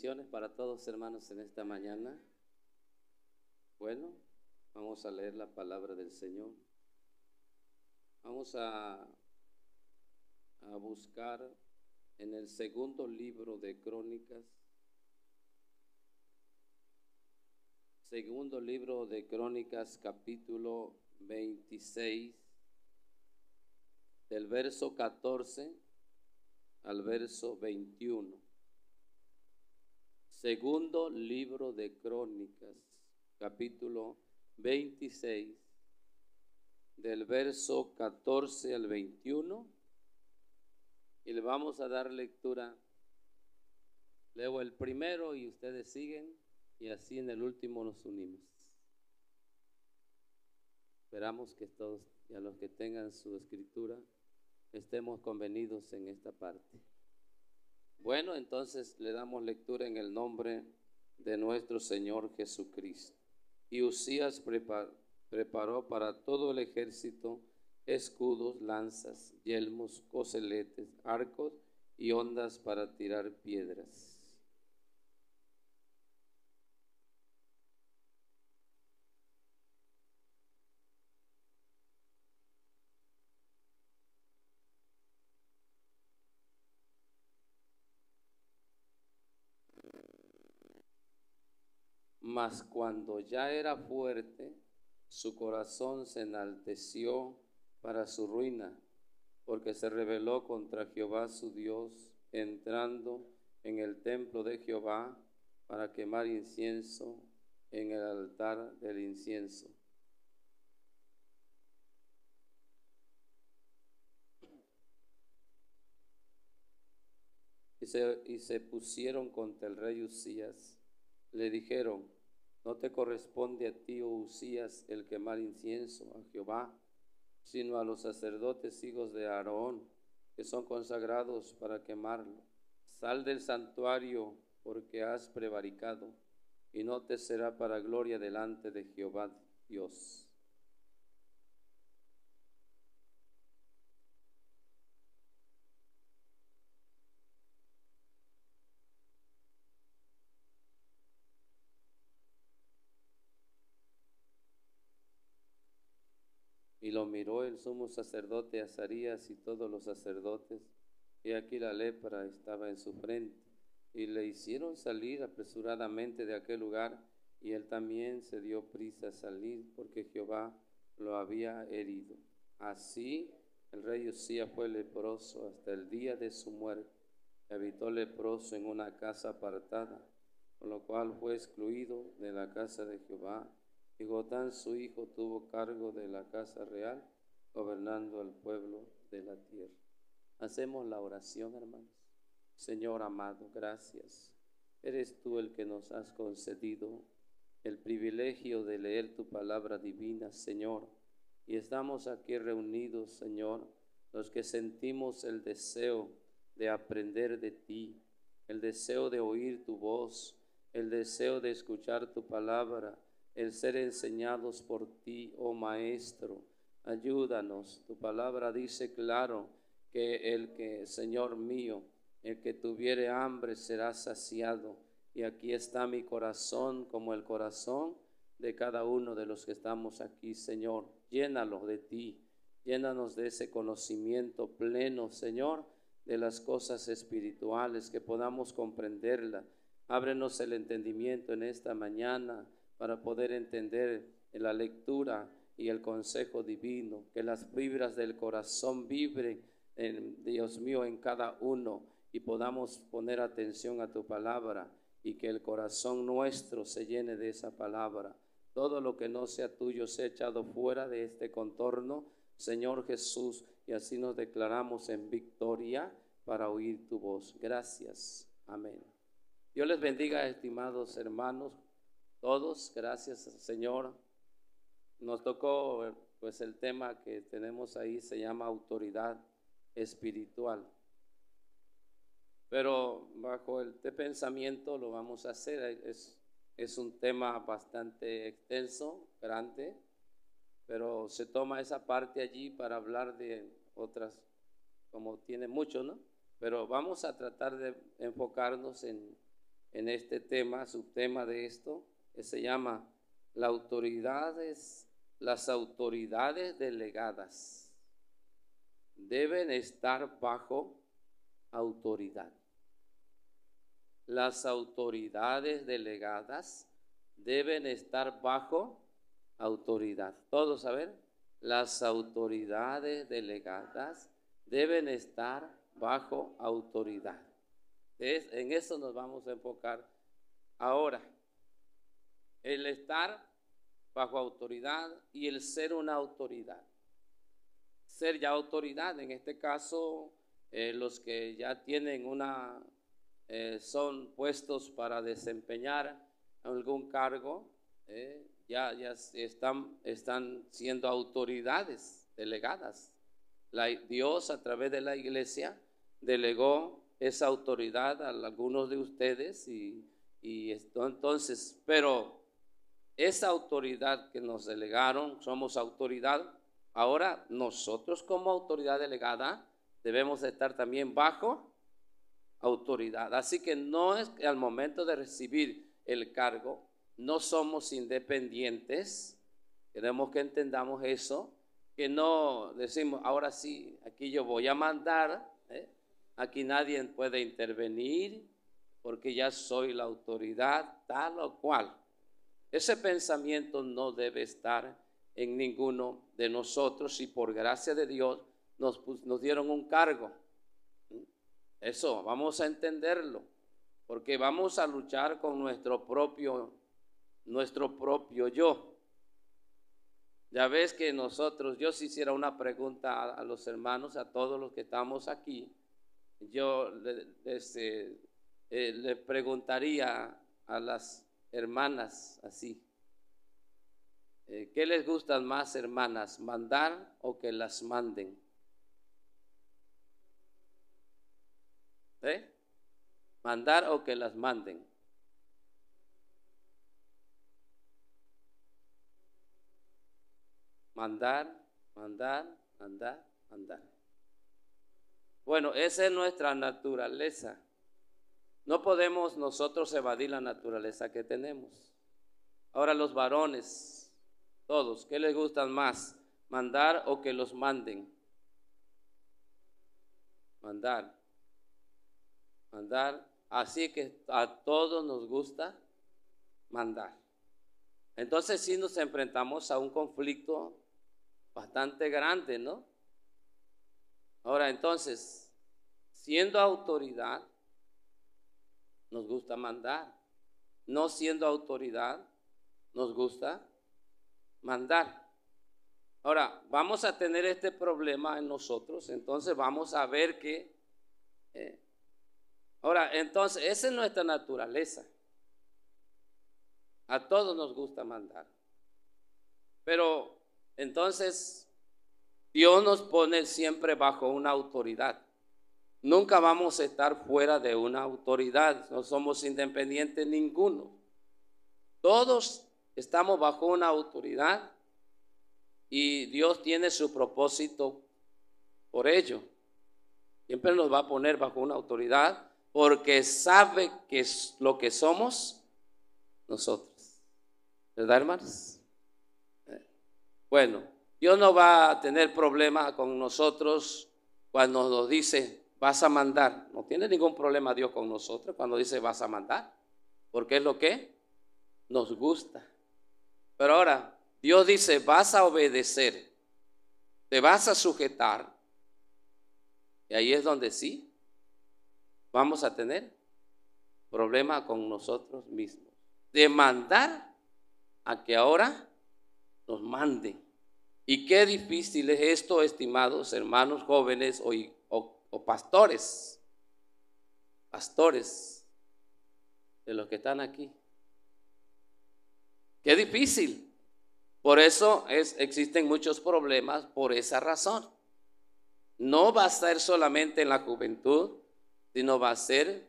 Bendiciones para todos, hermanos, en esta mañana. Bueno, vamos a leer la palabra del Señor. Vamos a buscar en el segundo libro de Crónicas. Segundo libro de Crónicas, capítulo 26, del verso 14 al verso 21. Segundo libro de Crónicas, capítulo 26, del verso 14 al 21. Y le vamos a dar lectura. Leo el primero y ustedes siguen, y así en el último nos unimos. Esperamos que todos, y a los que tengan su escritura, estemos convenidos en esta parte. Bueno, entonces le damos lectura en el nombre de nuestro Señor Jesucristo. Y Uzías preparó para todo el ejército escudos, lanzas, yelmos, coseletes, arcos y hondas para tirar piedras. Mas cuando ya era fuerte, su corazón se enalteció para su ruina, porque se rebeló contra Jehová su Dios, entrando en el templo de Jehová para quemar incienso en el altar del incienso. Y se pusieron contra el rey Uzías. Le dijeron: no te corresponde a ti, oh Uzías, el quemar incienso a Jehová, sino a los sacerdotes hijos de Aarón, que son consagrados para quemarlo. Sal del santuario, porque has prevaricado, y no te será para gloria delante de Jehová Dios. Y lo miró el sumo sacerdote Azarías y todos los sacerdotes, y aquí la lepra estaba en su frente, y le hicieron salir apresuradamente de aquel lugar, y él también se dio prisa a salir, porque Jehová lo había herido. Así el rey Uzías fue leproso hasta el día de su muerte, y habitó leproso en una casa apartada, con lo cual fue excluido de la casa de Jehová. Y Jotán su hijo tuvo cargo de la casa real, gobernando al pueblo de la tierra. Hacemos la oración, hermanos. Señor amado, gracias. Eres tú el que nos has concedido el privilegio de leer tu palabra divina, Señor. Y estamos aquí reunidos, Señor, los que sentimos el deseo de aprender de ti, el deseo de oír tu voz, el deseo de escuchar tu palabra, el ser enseñados por ti, oh Maestro. Ayúdanos. Tu palabra dice claro que Señor mío, el que tuviere hambre será saciado. Y aquí está mi corazón como el corazón de cada uno de los que estamos aquí, Señor. Llénalo de ti, llénanos de ese conocimiento pleno, Señor, de las cosas espirituales, que podamos comprenderla. Ábrenos el entendimiento en esta mañana, para poder entender en la lectura y el consejo divino, que las fibras del corazón vibren, Dios mío, en cada uno, y podamos poner atención a tu palabra, y que el corazón nuestro se llene de esa palabra. Todo lo que no sea tuyo sea echado fuera de este contorno, Señor Jesús, y así nos declaramos en victoria para oír tu voz. Gracias. Amén. Dios les bendiga, estimados hermanos. Todos, gracias Señor. Nos tocó pues el tema que tenemos ahí, se llama autoridad espiritual. Pero bajo este pensamiento lo vamos a hacer. Es un tema bastante extenso, grande, pero se toma esa parte allí para hablar de otras, como tiene mucho, ¿no? Pero vamos a tratar de enfocarnos en en este tema, subtema de esto, que se llama las autoridades delegadas deben estar bajo autoridad. Las autoridades delegadas deben estar bajo autoridad. Todos, a ver, las autoridades delegadas deben estar bajo autoridad. En eso nos vamos a enfocar ahora. El estar bajo autoridad y el ser una autoridad. Ser ya autoridad, en este caso, los que ya tienen son puestos para desempeñar algún cargo, ya están siendo autoridades delegadas. Dios a través de la iglesia delegó esa autoridad a algunos de ustedes entonces, pero esa autoridad que nos delegaron, somos autoridad. Ahora nosotros como autoridad delegada debemos estar también bajo autoridad. Así que no es que al momento de recibir el cargo no somos independientes. Queremos que entendamos eso, que no decimos ahora sí, aquí yo voy a mandar, aquí nadie puede intervenir porque ya soy la autoridad tal o cual. Ese pensamiento no debe estar en ninguno de nosotros y por gracia de Dios nos dieron un cargo. Eso vamos a entenderlo, porque vamos a luchar con nuestro propio yo. Ya ves que yo si hiciera una pregunta a los hermanos, a todos los que estamos aquí, yo le preguntaría a las hermanas así, ¿qué les gustan más, hermanas, mandar o que las manden? ¿Mandar o que las manden? Mandar. Bueno, esa es nuestra naturaleza. No podemos nosotros evadir la naturaleza que tenemos. Ahora los varones, todos, ¿qué les gustan más? ¿Mandar o que los manden? Mandar. Así que a todos nos gusta mandar. Entonces sí nos enfrentamos a un conflicto bastante grande, ¿no? Ahora entonces, siendo autoridad, nos gusta mandar. No siendo autoridad, nos gusta mandar. Ahora, vamos a tener este problema en nosotros, entonces vamos a ver que... ahora, entonces, esa es nuestra naturaleza. A todos nos gusta mandar. Pero, entonces, Dios nos pone siempre bajo una autoridad. Nunca vamos a estar fuera de una autoridad. No somos independientes ninguno. Todos estamos bajo una autoridad y Dios tiene su propósito por ello. Siempre nos va a poner bajo una autoridad porque sabe que es lo que somos nosotros. ¿Verdad, hermanos? Bueno, Dios no va a tener problema con nosotros cuando nos dice vas a mandar. No tiene ningún problema Dios con nosotros cuando dice vas a mandar, porque es lo que nos gusta. Pero ahora Dios dice vas a obedecer, te vas a sujetar, y ahí es donde sí vamos a tener problema con nosotros mismos, de mandar a que ahora nos manden. Y qué difícil es esto, estimados hermanos jóvenes o pastores de los que están aquí. Qué difícil. Por eso existen muchos problemas por esa razón. No va a ser solamente en la juventud, sino va a ser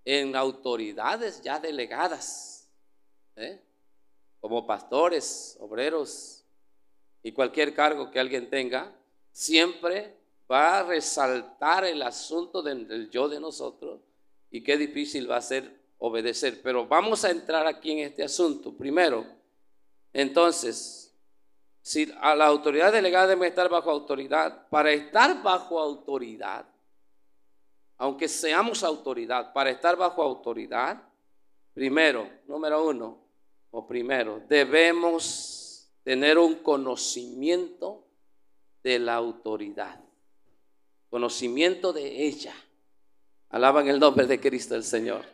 en autoridades ya delegadas, como pastores, obreros y cualquier cargo que alguien tenga. Siempre va a resaltar el asunto del yo de nosotros, y qué difícil va a ser obedecer. Pero vamos a entrar aquí en este asunto. Primero, entonces, si a la autoridad delegada debe estar bajo autoridad, para estar bajo autoridad, aunque seamos autoridad, para estar bajo autoridad, primero, debemos tener un conocimiento de la autoridad, conocimiento de ella. Alaban el nombre de Cristo el Señor.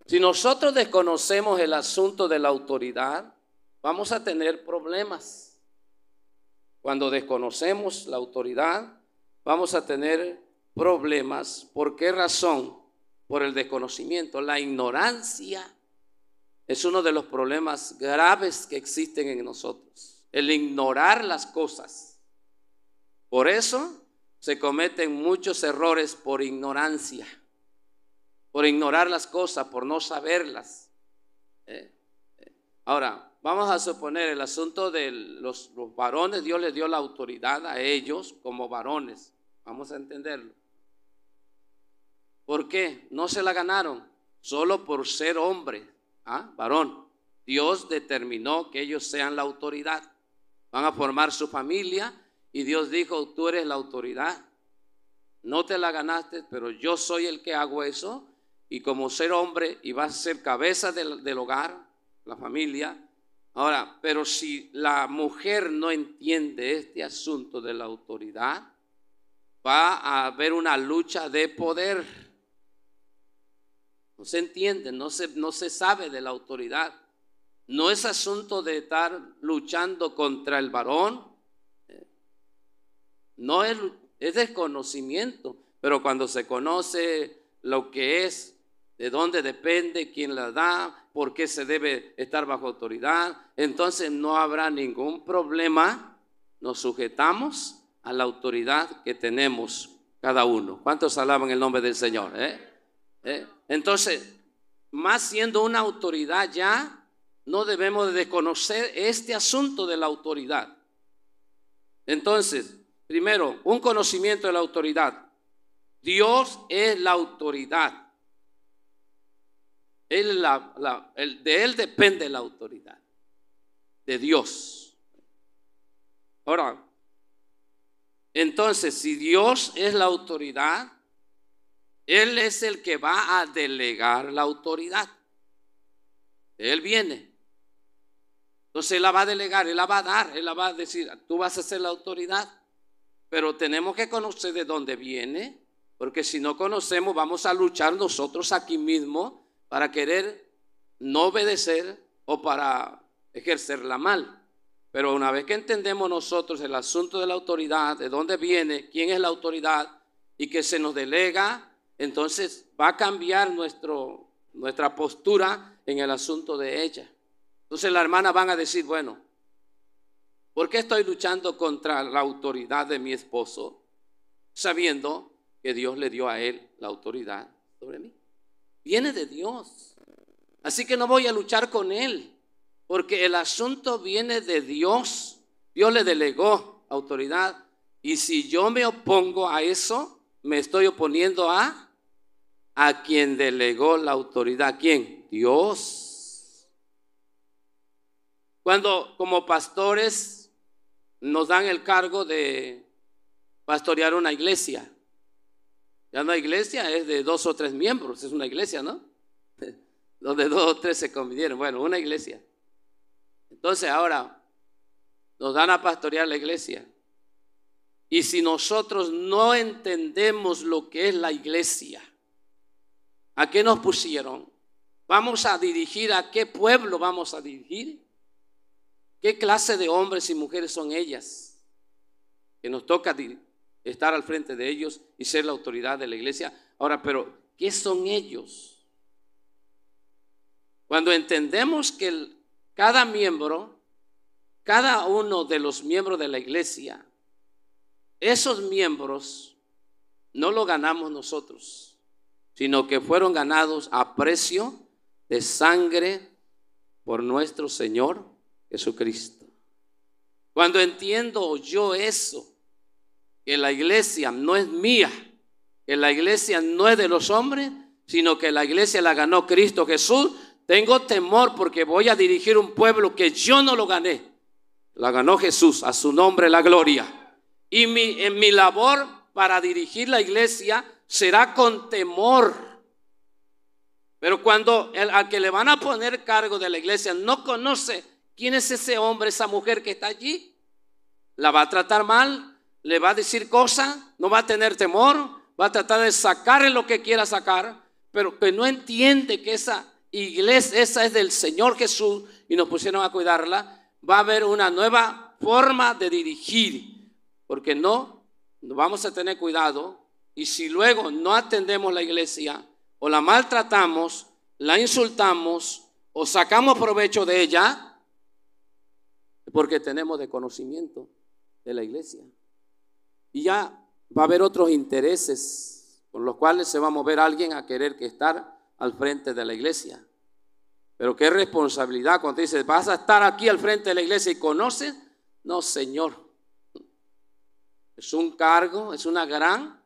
Si nosotros desconocemos el asunto de la autoridad, vamos a tener problemas. Cuando desconocemos la autoridad, vamos a tener problemas. ¿Por qué razón? Por el desconocimiento. La ignorancia es uno de los problemas graves que existen en nosotros. El ignorar las cosas. Por eso se cometen muchos errores por ignorancia. Por ignorar las cosas, por no saberlas. Ahora, vamos a suponer el asunto de los varones. Dios les dio la autoridad a ellos como varones. Vamos a entenderlo. ¿Por qué? No se la ganaron solo por ser hombre, varón. Dios determinó que ellos sean la autoridad. Van a formar su familia y Dios dijo, tú eres la autoridad. No te la ganaste, pero yo soy el que hago eso. Y como ser hombre y vas a ser cabeza del hogar, la familia. Ahora, pero si la mujer no entiende este asunto de la autoridad, va a haber una lucha de poder. No se entiende, no se sabe de la autoridad. No es asunto de estar luchando contra el varón. No es desconocimiento, pero cuando se conoce lo que es, de dónde depende, quién la da, por qué se debe estar bajo autoridad, entonces no habrá ningún problema. Nos sujetamos a la autoridad que tenemos cada uno. ¿Cuántos alaban el nombre del Señor? Entonces, más siendo una autoridad ya, no debemos de desconocer este asunto de la autoridad. Entonces, primero, un conocimiento de la autoridad. Dios es la autoridad. De Él depende la autoridad, de Dios. Ahora, entonces, si Dios es la autoridad, Él es el que va a delegar la autoridad. Él viene. Entonces Él la va a delegar, Él la va a dar, Él la va a decir, tú vas a ser la autoridad. Pero tenemos que conocer de dónde viene, porque si no conocemos vamos a luchar nosotros aquí mismo para querer no obedecer o para ejercerla mal. Pero una vez que entendemos nosotros el asunto de la autoridad, de dónde viene, quién es la autoridad y que se nos delega, entonces va a cambiar nuestra postura en el asunto de ella. Entonces las hermanas van a decir, bueno, ¿por qué estoy luchando contra la autoridad de mi esposo sabiendo que Dios le dio a él la autoridad sobre mí? Viene de Dios. Así que no voy a luchar con él, porque el asunto viene de Dios. Dios le delegó autoridad. Y si yo me opongo a eso, me estoy oponiendo a quien delegó la autoridad. ¿Quién? Dios. Cuando como pastores nos dan el cargo de pastorear una iglesia. Ya no hay iglesia, es de 2 o 3 miembros, es una iglesia, ¿no? Donde 2 o 3 se convirtieron, bueno, una iglesia. Entonces ahora nos dan a pastorear la iglesia. Y si nosotros no entendemos lo que es la iglesia, ¿a qué nos pusieron? ¿Vamos a dirigir a qué pueblo vamos a dirigir? ¿Qué clase de hombres y mujeres son ellas? Que nos toca estar al frente de ellos y ser la autoridad de la iglesia. Ahora, pero ¿qué son ellos? Cuando entendemos que cada miembro, cada uno de los miembros de la iglesia, esos miembros no lo ganamos nosotros, sino que fueron ganados a precio de sangre por nuestro Señor Jesucristo. Cuando entiendo yo eso, que la iglesia no es mía, que la iglesia no es de los hombres, sino que la iglesia la ganó Cristo Jesús, tengo temor porque voy a dirigir un pueblo que yo no lo gané. La ganó Jesús, a su nombre la gloria. Y en mi labor para dirigir la iglesia será con temor. Pero cuando al que le van a poner cargo de la iglesia no conoce quién es ese hombre, esa mujer que está allí, la va a tratar mal, le va a decir cosas, no va a tener temor, va a tratar de sacarle lo que quiera sacar, pero que no entiende que esa iglesia, esa es del Señor Jesús y nos pusieron a cuidarla. Va a haber una nueva forma de dirigir, porque no vamos a tener cuidado. Y si luego no atendemos la iglesia o la maltratamos, la insultamos o sacamos provecho de ella, porque tenemos desconocimiento de la iglesia. Y ya va a haber otros intereses con los cuales se va a mover alguien a querer que estar al frente de la iglesia. Pero qué responsabilidad cuando dices, vas a estar aquí al frente de la iglesia y conoces. No, Señor. Es un cargo, es una gran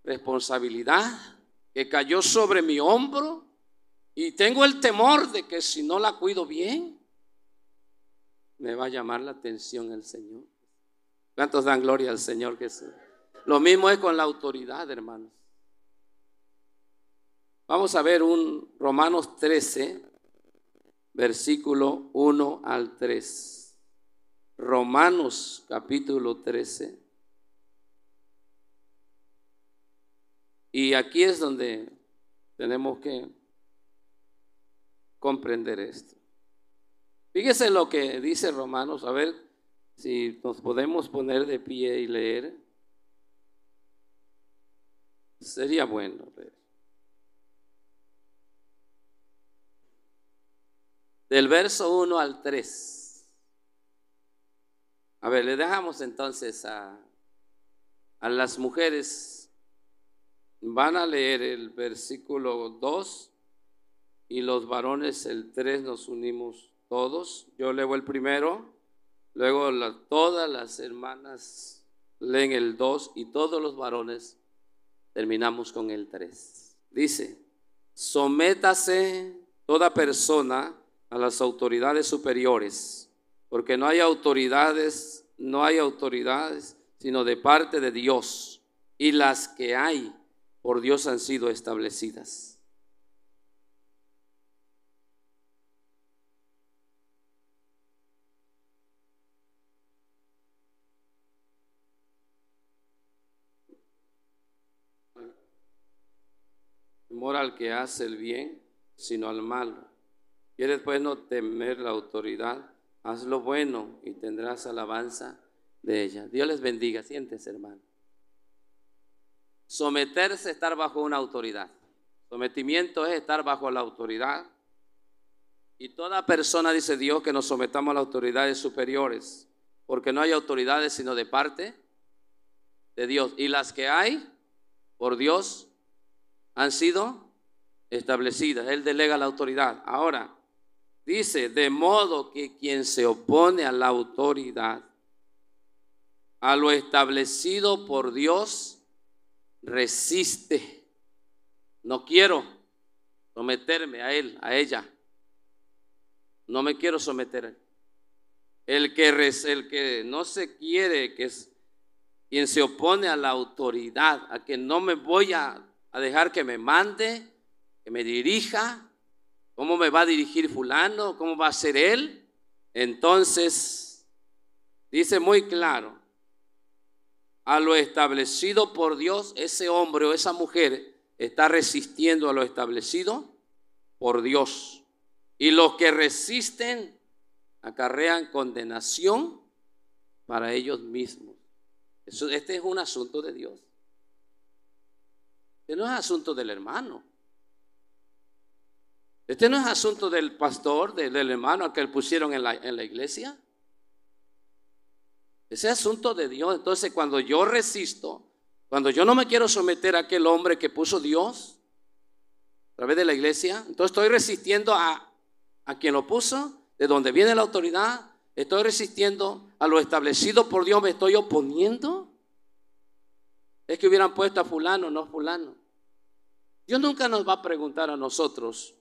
responsabilidad que cayó sobre mi hombro y tengo el temor de que si no la cuido bien, me va a llamar la atención el Señor. ¿Cuántos dan gloria al Señor Jesús? Lo mismo es con la autoridad, hermanos. Vamos a ver un Romanos 13, versículo 1 al 3. Romanos capítulo 13. Y aquí es donde tenemos que comprender esto. Fíjese lo que dice Romanos, a ver si nos podemos poner de pie y leer. Sería bueno ver. Del verso 1 al 3. A ver, le dejamos entonces a las mujeres. Van a leer el versículo 2 y los varones el 3 nos unimos todos. Yo leo el primero, luego todas las hermanas leen el 2 y todos los varones terminamos con el 3. Dice, sométase toda persona a las autoridades superiores, porque no hay autoridades, sino de parte de Dios, y las que hay por Dios han sido establecidas. Temor al que hace el bien, sino al malo. ¿Quieres pues no temer la autoridad? Haz lo bueno y tendrás alabanza de ella. Dios les bendiga. Siéntese, hermano. Someterse es estar bajo una autoridad. Sometimiento es estar bajo la autoridad. Y toda persona, dice Dios, que nos sometamos a las autoridades superiores, porque no hay autoridades sino de parte de Dios. Y las que hay por Dios han sido establecidas. Él delega la autoridad. Ahora, dice, de modo que quien se opone a la autoridad, a lo establecido por Dios, resiste. No quiero someterme a él, a ella. No me quiero someter. El que no se quiere, que es quien se opone a la autoridad, a que no me voy a dejar que me mande, que me dirija. ¿Cómo me va a dirigir fulano? ¿Cómo va a ser él? Entonces, dice muy claro, a lo establecido por Dios, ese hombre o esa mujer está resistiendo a lo establecido por Dios. Y los que resisten acarrean condenación para ellos mismos. Este es un asunto de Dios. Este no es asunto del hermano. Este no es asunto del pastor, del hermano al que le pusieron en la iglesia. Ese es asunto de Dios. Entonces, cuando yo resisto, cuando yo no me quiero someter a aquel hombre que puso Dios a través de la iglesia, entonces estoy resistiendo a quien lo puso, de donde viene la autoridad. Estoy resistiendo a lo establecido por Dios, me estoy oponiendo. Es que hubieran puesto a fulano, no fulano. Dios nunca nos va a preguntar a nosotros.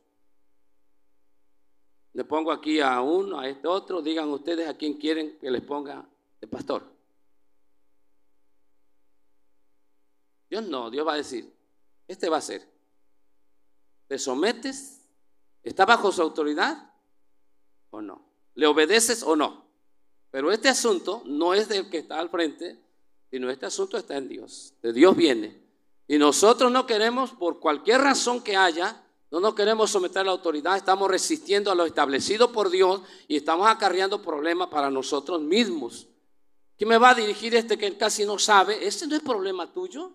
Le pongo aquí a uno, a este otro, digan ustedes a quién quieren que les ponga de pastor. Dios no, Dios va a decir, este va a ser. ¿Te sometes? ¿Está bajo su autoridad o no? ¿Le obedeces o no? Pero este asunto no es del que está al frente, sino este asunto está en Dios. De Dios viene. Y nosotros no queremos, por cualquier razón que haya, no nos queremos someter a la autoridad, estamos resistiendo a lo establecido por Dios y estamos acarreando problemas para nosotros mismos. ¿Quién me va a dirigir este que casi no sabe? Ese no es problema tuyo.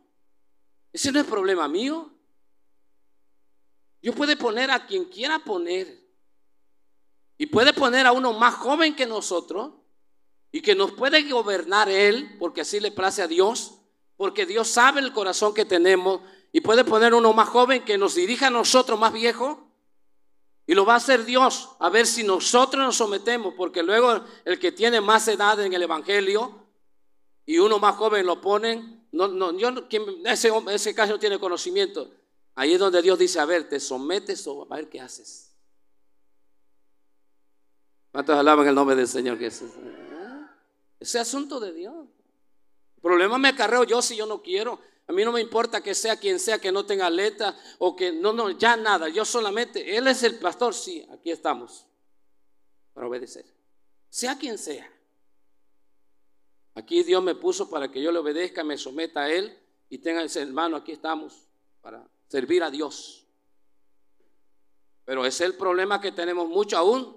Ese no es problema mío. Dios puede poner a quien quiera poner. Y puede poner a uno más joven que nosotros y que nos puede gobernar Él, porque así le place a Dios, porque Dios sabe el corazón que tenemos, y puede poner uno más joven que nos dirija a nosotros más viejo, y lo va a hacer Dios, a ver si nosotros nos sometemos, porque luego el que tiene más edad en el evangelio y uno más joven lo ponen, ese caso no tiene conocimiento. Ahí es donde Dios dice, a ver, ¿te sometes o a ver qué haces? ¿Cuántos alaban el nombre del Señor? Que ese asunto de Dios. El problema me acarreo yo si yo no quiero. A mí no me importa que sea quien sea, que no tenga letra o que no, ya nada. Yo solamente, Él es el pastor, sí, aquí estamos para obedecer. Sea quien sea. Aquí Dios me puso para que yo le obedezca, me someta a Él y tenga ese hermano, aquí estamos para servir a Dios. Pero ese es el problema que tenemos mucho aún,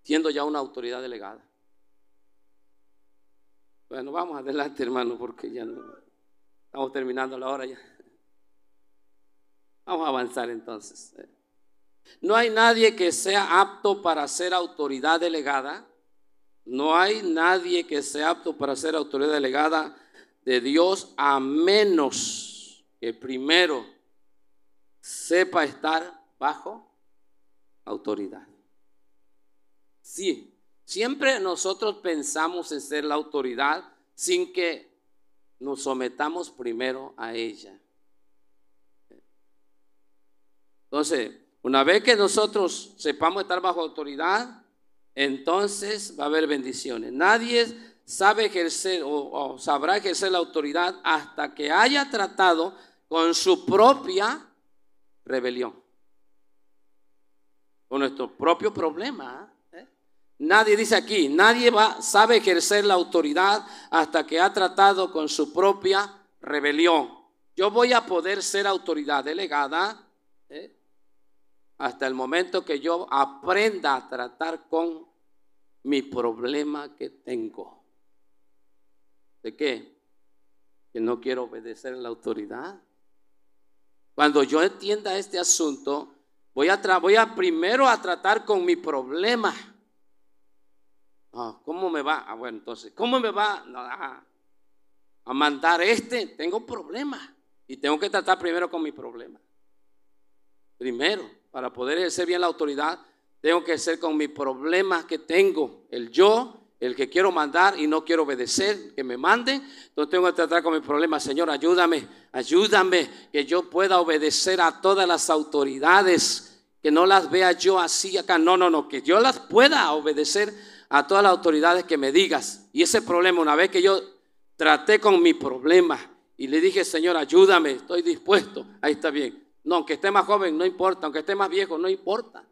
siendo ya una autoridad delegada. Bueno, vamos adelante, hermano, porque ya no estamos terminando la hora ya. Vamos a avanzar entonces. No hay nadie que sea apto para ser autoridad delegada. No hay nadie que sea apto para ser autoridad delegada de Dios, a menos que primero sepa estar bajo autoridad. Sí, siempre nosotros pensamos en ser la autoridad sin que nos sometamos primero a ella. Entonces, una vez que nosotros sepamos estar bajo autoridad, entonces va a haber bendiciones. Nadie sabe ejercer o sabrá ejercer la autoridad hasta que haya tratado con su propia rebelión, con nuestro propio problema. Nadie dice aquí, nadie sabe ejercer la autoridad hasta que ha tratado con su propia rebelión. Yo voy a poder ser autoridad delegada hasta el momento que yo aprenda a tratar con mi problema que tengo. ¿De qué? Que no quiero obedecer a la autoridad. Cuando yo entienda este asunto, voy a primero a tratar con mi problema. ¿Cómo me va? Bueno, entonces, ¿cómo me va a mandar Tengo problemas y tengo que tratar primero con mi problema. Primero, para poder ejercer bien la autoridad, tengo que ser con mi problema que tengo. El que quiero mandar y no quiero obedecer, que me manden. Entonces tengo que tratar con mi problema. Señor, ayúdame, que yo pueda obedecer a todas las autoridades, que no las vea yo así acá. No, que yo las pueda obedecer a todas las autoridades que me digas. Y ese problema, una vez que yo traté con mi problema y le dije, Señor, ayúdame, estoy dispuesto, ahí está bien. No, aunque esté más joven, no importa. Aunque esté más viejo, no importa.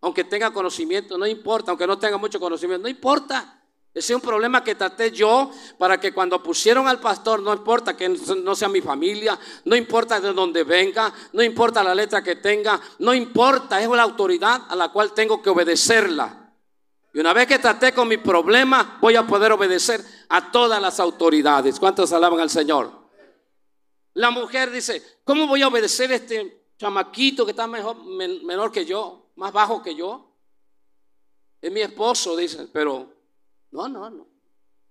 Aunque tenga conocimiento, no importa. Aunque no tenga mucho conocimiento, no importa. Ese es un problema que traté yo para que cuando pusieron al pastor, no importa que no sea mi familia, no importa de dónde venga, no importa la letra que tenga, no importa, es una autoridad a la cual tengo que obedecerla. Y una vez que traté con mi problema, voy a poder obedecer a todas las autoridades. ¿Cuántos alaban al Señor? La mujer dice, ¿cómo voy a obedecer a este chamaquito que está menor que yo, más bajo que yo? Es mi esposo, dice, pero no.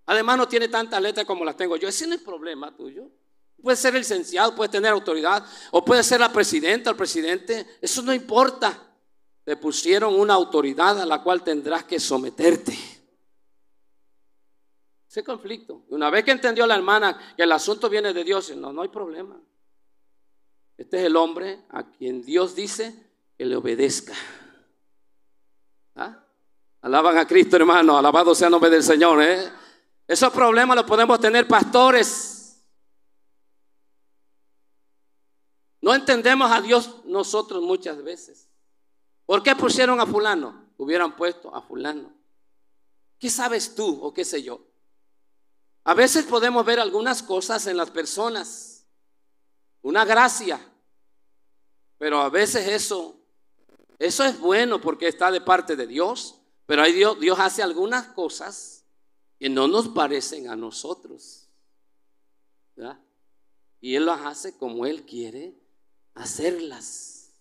Además no tiene tantas letras como las tengo yo. Ese no es problema tuyo. Puede ser el licenciado, puede tener autoridad, o puede ser la presidenta, el presidente. Eso no importa. Te pusieron una autoridad a la cual tendrás que someterte. Ese conflicto. Una vez que entendió la hermana que el asunto viene de Dios, no hay problema. Este es el hombre a quien Dios dice que le obedezca. ¿Ah? Alaban a Cristo, hermano. Alabado sea el nombre del Señor, ¿eh? Esos problemas los podemos tener pastores. No entendemos a Dios nosotros muchas veces. ¿Por qué pusieron a fulano? Hubieran puesto a fulano. ¿Qué sabes tú o qué sé yo? A veces podemos ver algunas cosas en las personas, una gracia, pero a veces eso es bueno porque está de parte de Dios, pero ahí Dios hace algunas cosas que no nos parecen a nosotros, ¿verdad? Y Él las hace como Él quiere hacerlas.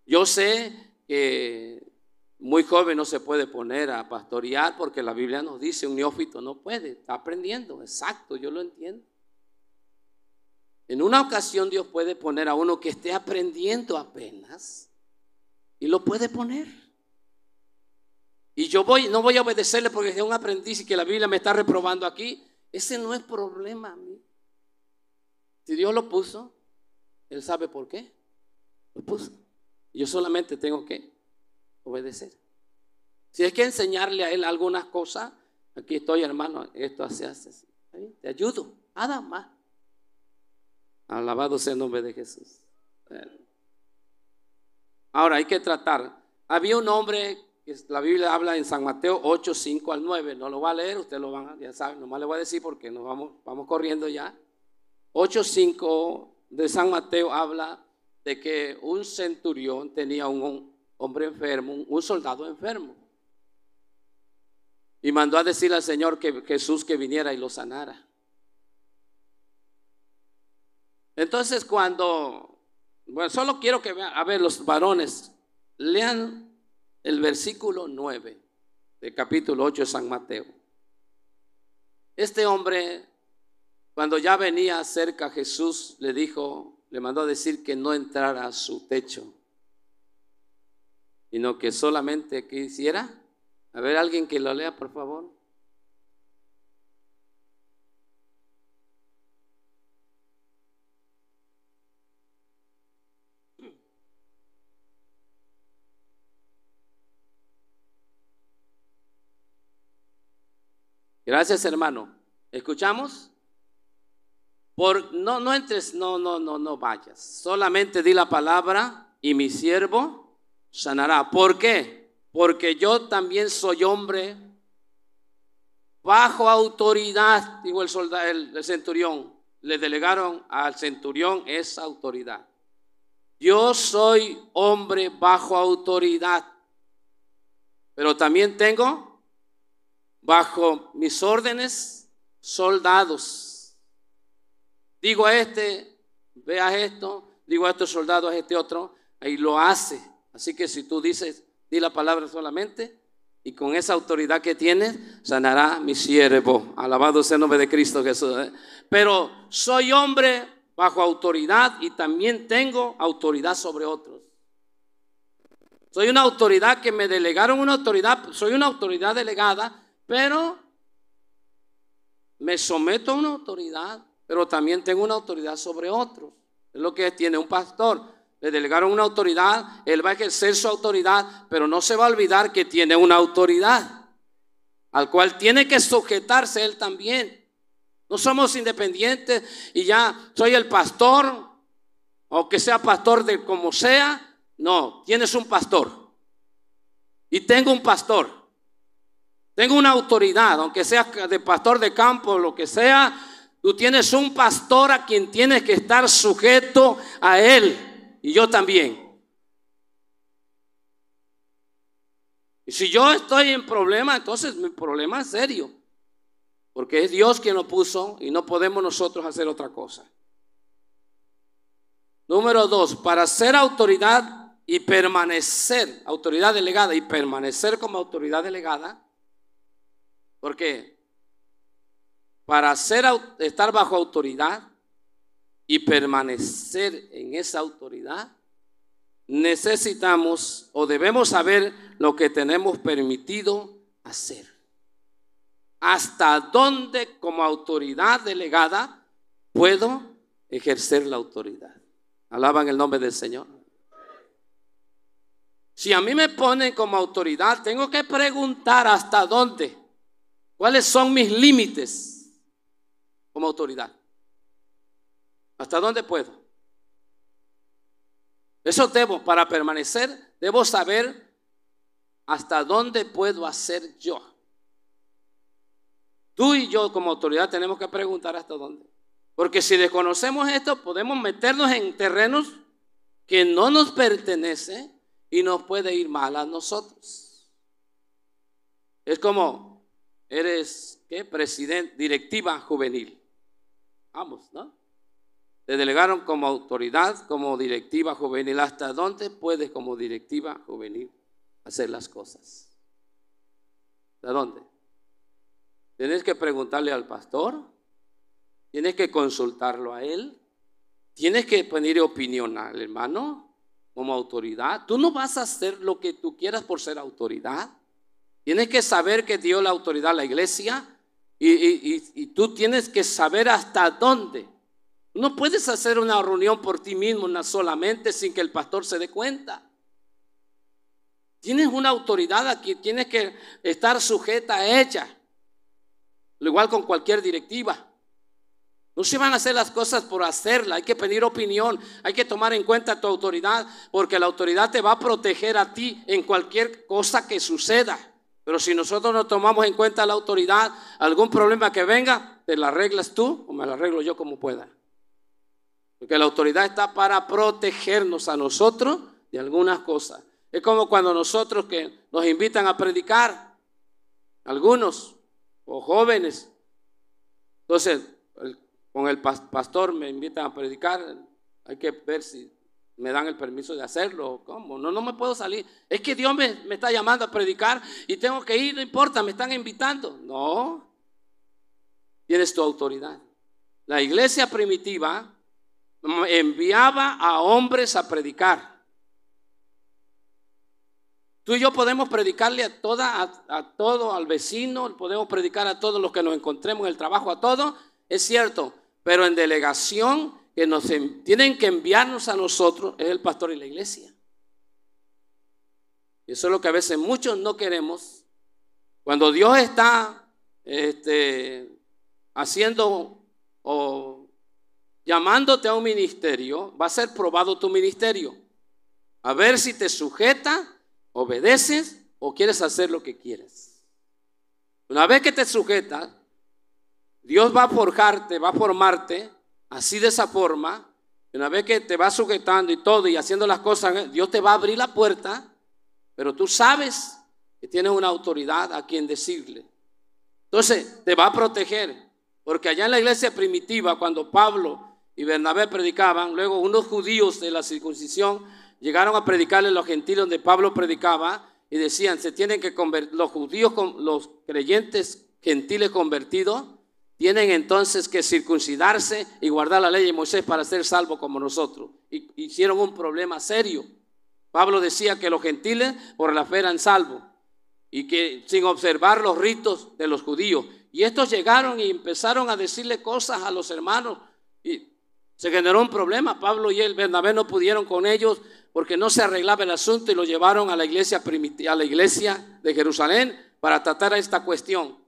Yo sé que muy joven no se puede poner a pastorear porque la Biblia nos dice un neófito no puede, está aprendiendo. Exacto, yo lo entiendo. En una ocasión Dios puede poner a uno que esté aprendiendo apenas y lo puede poner. Y yo no voy a obedecerle porque es un aprendiz y que la Biblia me está reprobando aquí. Ese no es problema a mí. Si Dios lo puso, Él sabe por qué lo puso. Yo solamente tengo que obedecer. Si hay que enseñarle a él algunas cosas, aquí estoy, hermano, esto se hace así. Te ayudo, nada más. Alabado sea el nombre de Jesús. Ahora hay que tratar. Había un hombre que la Biblia habla en San Mateo 8, 5 al 9. No lo va a leer, ustedes lo van a, ya saben, nomás le voy a decir porque nos vamos corriendo ya. 8, 5 de San Mateo habla de que un centurión tenía un hombre enfermo, un soldado enfermo. Y mandó a decirle al Señor que Jesús que viniera y lo sanara. Entonces solo quiero que vean, a ver, los varones, lean el versículo 9 del capítulo 8 de San Mateo. Este hombre, cuando ya venía cerca, Jesús le mandó a decir que no entrara a su techo, sino que solamente quisiera. A ver, alguien que lo lea, por favor. Gracias, hermano. ¿Escuchamos? No entres, no vayas. Solamente di la palabra y mi siervo sanará. ¿Por qué? Porque yo también soy hombre bajo autoridad, dijo el centurión. Le delegaron al centurión esa autoridad. Yo soy hombre bajo autoridad, pero también tengo bajo mis órdenes soldados. Digo a este, veas esto, digo a estos soldados, a este otro, ahí lo hace. Así que si tú dices, di la palabra solamente, y con esa autoridad que tienes, sanará mi siervo. Alabado sea el nombre de Cristo Jesús. Pero soy hombre bajo autoridad y también tengo autoridad sobre otros. Soy una autoridad que me delegaron una autoridad, soy una autoridad delegada, pero me someto a una autoridad, pero también tengo una autoridad sobre otros. Es lo que tiene un pastor. Le delegaron una autoridad, él va a ejercer su autoridad, pero no se va a olvidar que tiene una autoridad al cual tiene que sujetarse él también. No somos independientes y ya soy el pastor, o que sea pastor de como sea. No, tienes un pastor y tengo un pastor. Tengo una autoridad, aunque sea de pastor de campo o lo que sea. Tú tienes un pastor a quien tienes que estar sujeto a él. Y yo también. Y si yo estoy en problema, entonces mi problema es serio. Porque es Dios quien lo puso y no podemos nosotros hacer otra cosa. Número 2, para ser autoridad y permanecer, autoridad delegada y permanecer como autoridad delegada. ¿Por qué? Para estar bajo autoridad y permanecer en esa autoridad, necesitamos o debemos saber lo que tenemos permitido hacer. Hasta dónde como autoridad delegada puedo ejercer la autoridad. Alaban el nombre del Señor. Si a mí me ponen como autoridad, tengo que preguntar hasta dónde, cuáles son mis límites como autoridad. ¿Hasta dónde puedo? Eso debo, para permanecer, debo saber hasta dónde puedo hacer yo. Tú y yo como autoridad tenemos que preguntar hasta dónde. Porque si desconocemos esto, podemos meternos en terrenos que no nos pertenecen y nos puede ir mal a nosotros. Es como, eres, ¿qué? Presidente, directiva juvenil. Vamos, ¿no? Te delegaron como autoridad, como directiva juvenil. ¿Hasta dónde puedes como directiva juvenil hacer las cosas? ¿Hasta dónde? Tienes que preguntarle al pastor, tienes que consultarlo a él, tienes que pedir opinión al hermano como autoridad. Tú no vas a hacer lo que tú quieras por ser autoridad. Tienes que saber que dio la autoridad a la iglesia y tú tienes que saber hasta dónde. No puedes hacer una reunión por ti mismo, una solamente, sin que el pastor se dé cuenta. Tienes una autoridad aquí, tienes que estar sujeta a ella. Lo igual con cualquier directiva. No se van a hacer las cosas por hacerla, hay que pedir opinión, hay que tomar en cuenta tu autoridad, porque la autoridad te va a proteger a ti en cualquier cosa que suceda. Pero si nosotros no tomamos en cuenta la autoridad, algún problema que venga, te la arreglas tú o me la arreglo yo como pueda. Porque la autoridad está para protegernos a nosotros de algunas cosas. Es como cuando nosotros que nos invitan a predicar, algunos o jóvenes. Entonces, con el pastor me invitan a predicar, hay que ver si me dan el permiso de hacerlo. ¿Cómo? No me puedo salir. Es que Dios me está llamando a predicar y tengo que ir, no importa, me están invitando. No, tienes tu autoridad. La iglesia primitiva enviaba a hombres a predicar. Tú y yo podemos predicarle a todo, al vecino, podemos predicar a todos los que nos encontremos en el trabajo, a todos, es cierto, pero en delegación que nos tienen que enviarnos a nosotros es el pastor y la iglesia. Y eso es lo que a veces muchos no queremos. Cuando Dios está haciendo o llamándote a un ministerio, va a ser probado tu ministerio. A ver si te sujeta, obedeces o quieres hacer lo que quieres. Una vez que te sujetas, Dios va a forjarte, va a formarte así de esa forma. Una vez que te va sujetando y todo y haciendo las cosas, Dios te va a abrir la puerta, pero tú sabes que tienes una autoridad a quien decirle. Entonces te va a proteger, porque allá en la iglesia primitiva, cuando Pablo y Bernabé predicaban, luego unos judíos de la circuncisión llegaron a predicarle a los gentiles donde Pablo predicaba y decían, se tienen que convertir, los judíos, los creyentes gentiles convertidos, tienen entonces que circuncidarse y guardar la ley de Moisés para ser salvos como nosotros. Y hicieron un problema serio. Pablo decía que los gentiles por la fe eran salvos y que sin observar los ritos de los judíos. Y estos llegaron y empezaron a decirle cosas a los hermanos y se generó un problema. Pablo y el Bernabé no pudieron con ellos porque no se arreglaba el asunto y lo llevaron a la iglesia de Jerusalén para tratar esta cuestión.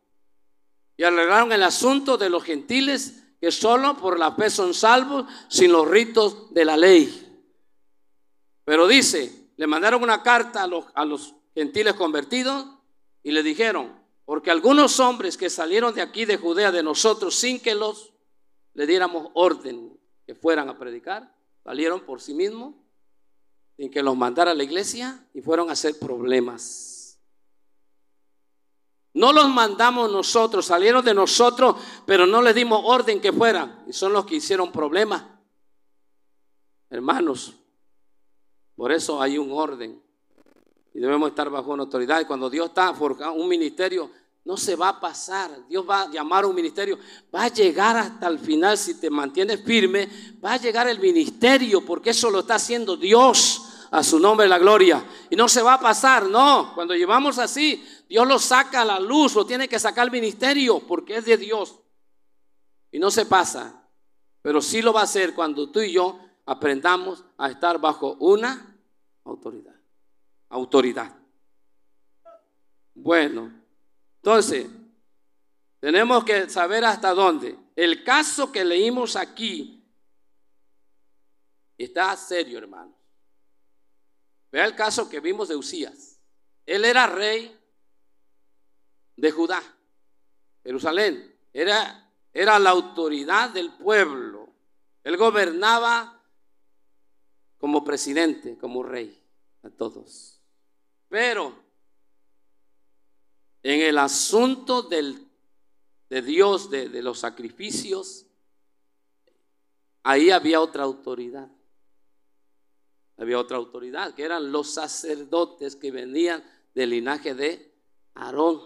Y arreglaron el asunto de los gentiles que solo por la fe son salvos sin los ritos de la ley. Pero dice, le mandaron una carta a los gentiles convertidos y le dijeron, porque algunos hombres que salieron de aquí de Judea de nosotros sin que le diéramos orden que fueran a predicar, salieron por sí mismos sin que los mandara a la iglesia y fueron a hacer problemas. No los mandamos nosotros, salieron de nosotros, pero no les dimos orden que fueran. Y son los que hicieron problemas. Hermanos, por eso hay un orden. Y debemos estar bajo una autoridad. Y cuando Dios está forjando un ministerio, no se va a pasar. Dios va a llamar a un ministerio. Va a llegar hasta el final. Si te mantienes firme, va a llegar el ministerio, porque eso lo está haciendo Dios. A su nombre la gloria. Y no se va a pasar, no. Cuando llevamos así, Dios lo saca a la luz, lo tiene que sacar el ministerio porque es de Dios. Y no se pasa. Pero sí lo va a hacer cuando tú y yo aprendamos a estar bajo una autoridad. Bueno, entonces, tenemos que saber hasta dónde. El caso que leímos aquí está serio, hermano. Vea el caso que vimos de Usías. Él era rey de Judá, Jerusalén. Era la autoridad del pueblo. Él gobernaba como presidente, como rey a todos. Pero en el asunto de Dios, de los sacrificios, ahí había otra autoridad. Había otra autoridad, que eran los sacerdotes que venían del linaje de Aarón.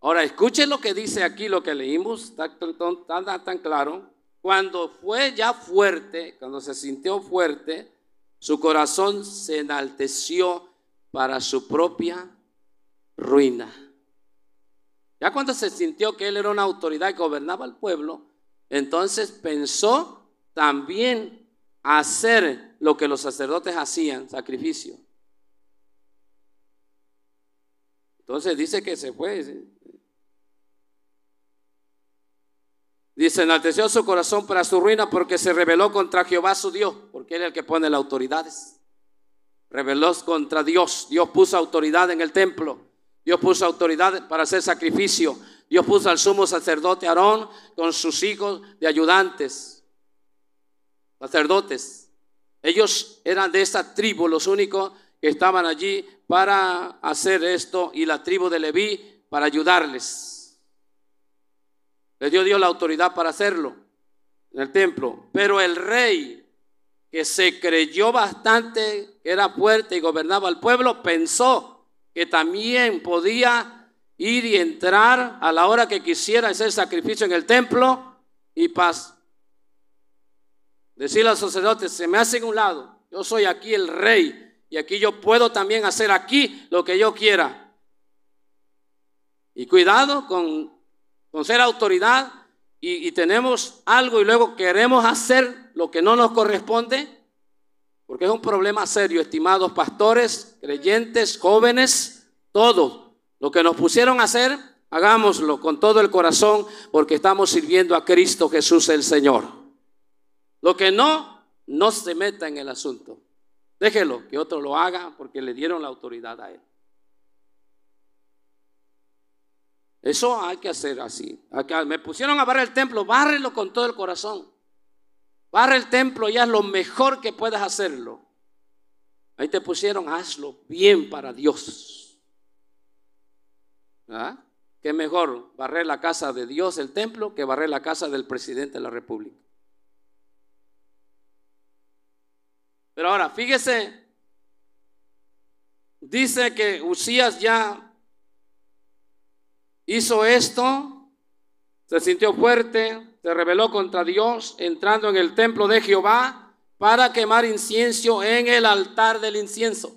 Ahora, escuchen lo que dice aquí, lo que leímos, está tan claro. Cuando fue ya fuerte, cuando se sintió fuerte, su corazón se enalteció para su propia ruina. Ya cuando se sintió que él era una autoridad y gobernaba al pueblo, entonces pensó también hacer lo que los sacerdotes hacían, sacrificio. Entonces dice que se fue. Dice, enalteció su corazón para su ruina porque se rebeló contra Jehová su Dios, porque él es el que pone las autoridades. Rebeló contra Dios. Dios puso autoridad en el templo. Dios puso autoridad para hacer sacrificio. Dios puso al sumo sacerdote Aarón con sus hijos de ayudantes, sacerdotes. Ellos eran de esa tribu, los únicos que estaban allí para hacer esto, y la tribu de Leví para ayudarles. Les dio Dios la autoridad para hacerlo en el templo. Pero el rey, que se creyó bastante, que era fuerte y gobernaba al pueblo, pensó que también podía ir y entrar a la hora que quisiera hacer sacrificio en el templo y decirle a los sacerdotes, se me hacen a un lado, yo soy aquí el rey y aquí yo puedo también hacer aquí lo que yo quiera. Y cuidado con ser autoridad y tenemos algo y luego queremos hacer lo que no nos corresponde, porque es un problema serio, estimados pastores, creyentes, jóvenes, todos. Lo que nos pusieron a hacer, hagámoslo con todo el corazón, porque estamos sirviendo a Cristo Jesús el Señor. Lo que no se meta en el asunto. Déjelo que otro lo haga porque le dieron la autoridad a él. Eso hay que hacer así. Me pusieron a barrer el templo, bárrelo con todo el corazón. Barre el templo y haz lo mejor que puedas hacerlo. Ahí te pusieron, hazlo bien para Dios. ¿Ah? ¿Qué mejor barrer la casa de Dios, el templo, que barrer la casa del presidente de la República? Pero ahora, fíjese, dice que Usías ya hizo esto, se sintió fuerte, se rebeló contra Dios, entrando en el templo de Jehová para quemar incienso en el altar del incienso.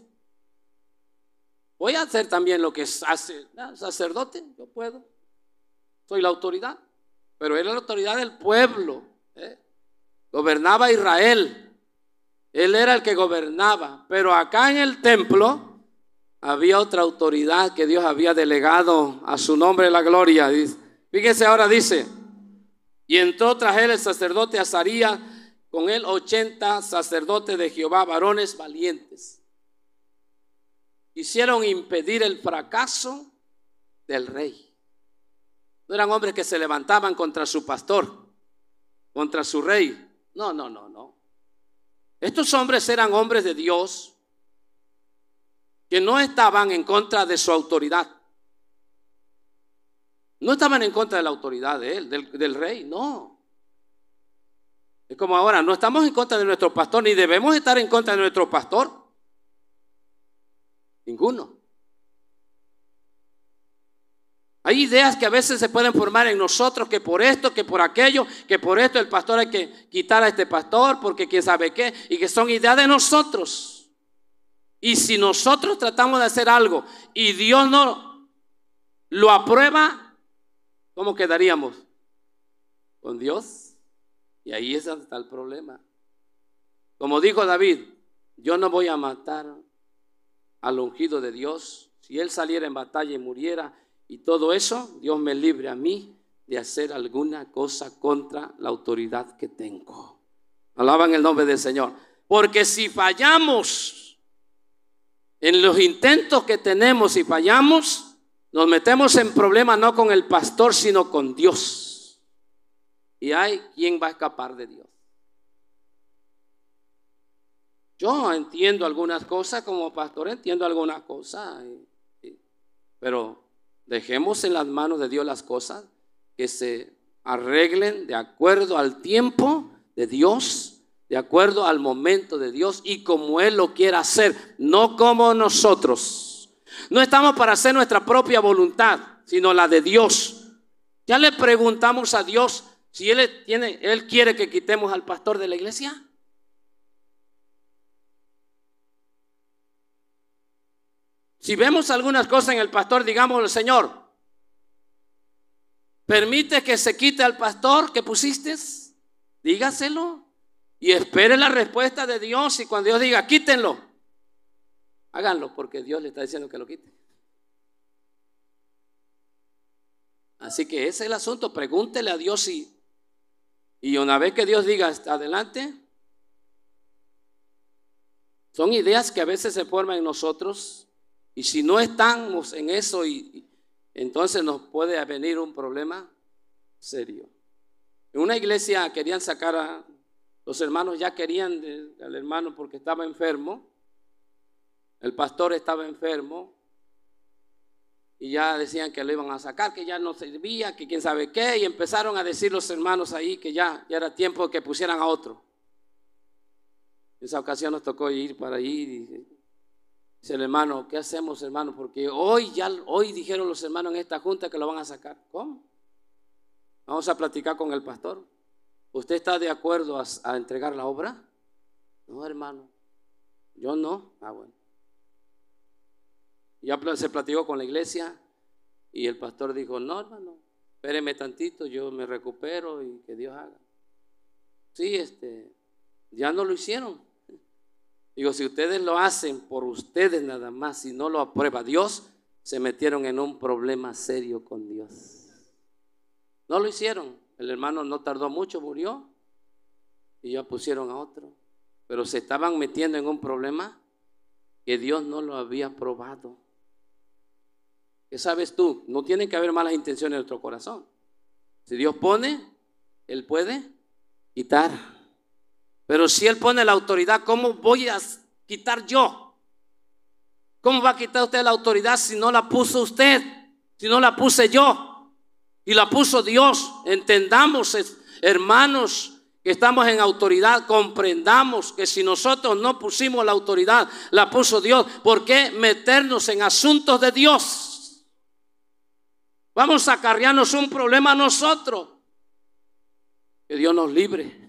Voy a hacer también lo que hace el sacerdote, yo puedo, soy la autoridad, pero era la autoridad del pueblo, gobernaba Israel. Él era el que gobernaba, pero acá en el templo había otra autoridad que Dios había delegado, a su nombre la gloria. Fíjese ahora, dice, y entró tras él el sacerdote Azarías, con él 80 sacerdotes de Jehová, varones valientes. Quisieron impedir el fracaso del rey. No eran hombres que se levantaban contra su pastor, contra su rey. No. Estos hombres eran hombres de Dios que no estaban en contra de su autoridad. No estaban en contra de la autoridad de él, del rey, no. Es como ahora, no estamos en contra de nuestro pastor, ni debemos estar en contra de nuestro pastor. Ninguno. Hay ideas que a veces se pueden formar en nosotros, que por esto, que por aquello, que por esto el pastor hay que quitar a este pastor, porque quién sabe qué, y que son ideas de nosotros. Y si nosotros tratamos de hacer algo y Dios no lo aprueba, ¿cómo quedaríamos? Con Dios Y ahí es donde está el problema. Como dijo David, yo no voy a matar al ungido de Dios. Si él saliera en batalla y muriera y todo eso, Dios me libre a mí de hacer alguna cosa contra la autoridad que tengo. Alaban el nombre del Señor. Porque si fallamos en los intentos que tenemos y fallamos, nos metemos en problemas no con el pastor, sino con Dios. Y hay quien va a escapar de Dios. Yo entiendo algunas cosas como pastor, entiendo algunas cosas, pero dejemos en las manos de Dios las cosas que se arreglen de acuerdo al tiempo de Dios, de acuerdo al momento de Dios y como Él lo quiera hacer, no como nosotros. No estamos para hacer nuestra propia voluntad, sino la de Dios. Ya le preguntamos a Dios si Él quiere que quitemos al pastor de la iglesia. Si vemos algunas cosas en el pastor, digámosle: Señor, ¿permite que se quite al pastor que pusiste? Dígaselo y espere la respuesta de Dios. Y cuando Dios diga quítenlo, háganlo, porque Dios le está diciendo que lo quite. Así que ese es el asunto. Pregúntele a Dios y una vez que Dios diga adelante. Son ideas que a veces se forman en nosotros. Y si no estamos en eso, entonces nos puede venir un problema serio. En una iglesia querían sacar a los hermanos, ya querían al hermano porque estaba enfermo. El pastor estaba enfermo y ya decían que lo iban a sacar, que ya no servía, que quién sabe qué. Y empezaron a decir los hermanos ahí que ya era tiempo que pusieran a otro. En esa ocasión nos tocó ir para allí. Dice el hermano: ¿qué hacemos, hermano? Porque hoy dijeron los hermanos en esta junta que lo van a sacar. ¿Cómo? Vamos a platicar con el pastor. ¿Usted está de acuerdo a entregar la obra? No, hermano, yo no. Bueno. Ya se platicó con la iglesia y el pastor dijo: no, hermano, espéreme tantito, yo me recupero y que Dios haga. Sí, ya no lo hicieron. Digo, si ustedes lo hacen por ustedes nada más, si no lo aprueba Dios, se metieron en un problema serio con Dios. No lo hicieron. El hermano no tardó mucho, murió y ya pusieron a otro. Pero se estaban metiendo en un problema que Dios no lo había aprobado. ¿Qué sabes tú? No tienen que haber malas intenciones en nuestro corazón. Si Dios pone, Él puede quitar. Pero si Él pone la autoridad, ¿cómo voy a quitar yo? ¿Cómo va a quitar usted la autoridad si no la puso usted? Si no la puse yo y la puso Dios. Entendamos, hermanos, que estamos en autoridad. Comprendamos que si nosotros no pusimos la autoridad, la puso Dios. ¿Por qué meternos en asuntos de Dios? Vamos a acarrearnos un problema a nosotros. Que Dios nos libre.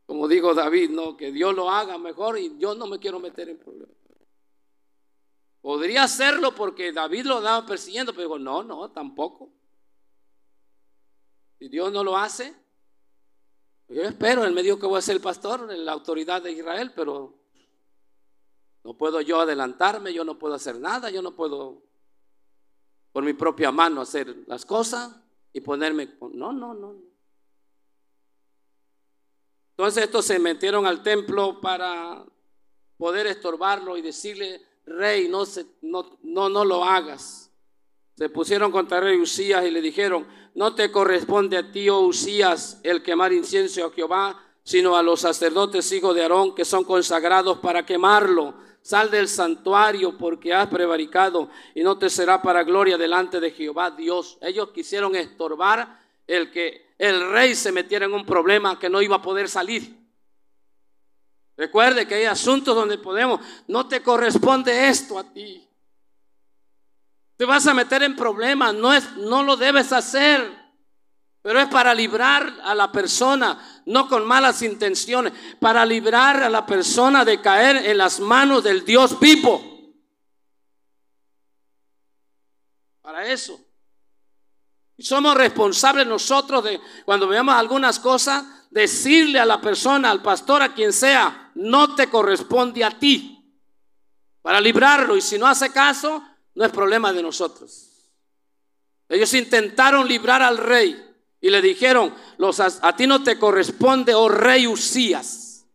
Como dijo David, no, que Dios lo haga mejor y yo no me quiero meter en problemas. Podría hacerlo porque David lo andaba persiguiendo, pero digo, no, tampoco. Si Dios no lo hace, yo espero, él me dijo que voy a ser el pastor, la autoridad de Israel, pero no puedo yo adelantarme, yo no puedo hacer nada, yo no puedo por mi propia mano hacer las cosas y ponerme, no. Entonces estos se metieron al templo para poder estorbarlo y decirle: rey, no lo hagas. Se pusieron contra el rey Usías y le dijeron: no te corresponde a ti, oh Usías, el quemar incienso a Jehová, sino a los sacerdotes hijos de Aarón, que son consagrados para quemarlo. Sal del santuario, porque has prevaricado y no te será para gloria delante de Jehová Dios. Ellos quisieron estorbar el que el rey se metiera en un problema que no iba a poder salir. Recuerde que hay asuntos donde no te corresponde esto a ti. Te vas a meter en problemas, no lo debes hacer, pero es para librar a la persona, no con malas intenciones, para librar a la persona de caer en las manos del Dios vivo. Para eso. Somos responsables nosotros de, cuando veamos algunas cosas, decirle a la persona, al pastor, a quien sea, no te corresponde a ti, para librarlo. Y si no hace caso, no es problema de nosotros. Ellos intentaron librar al rey y le dijeron, a ti no te corresponde, oh rey Usías.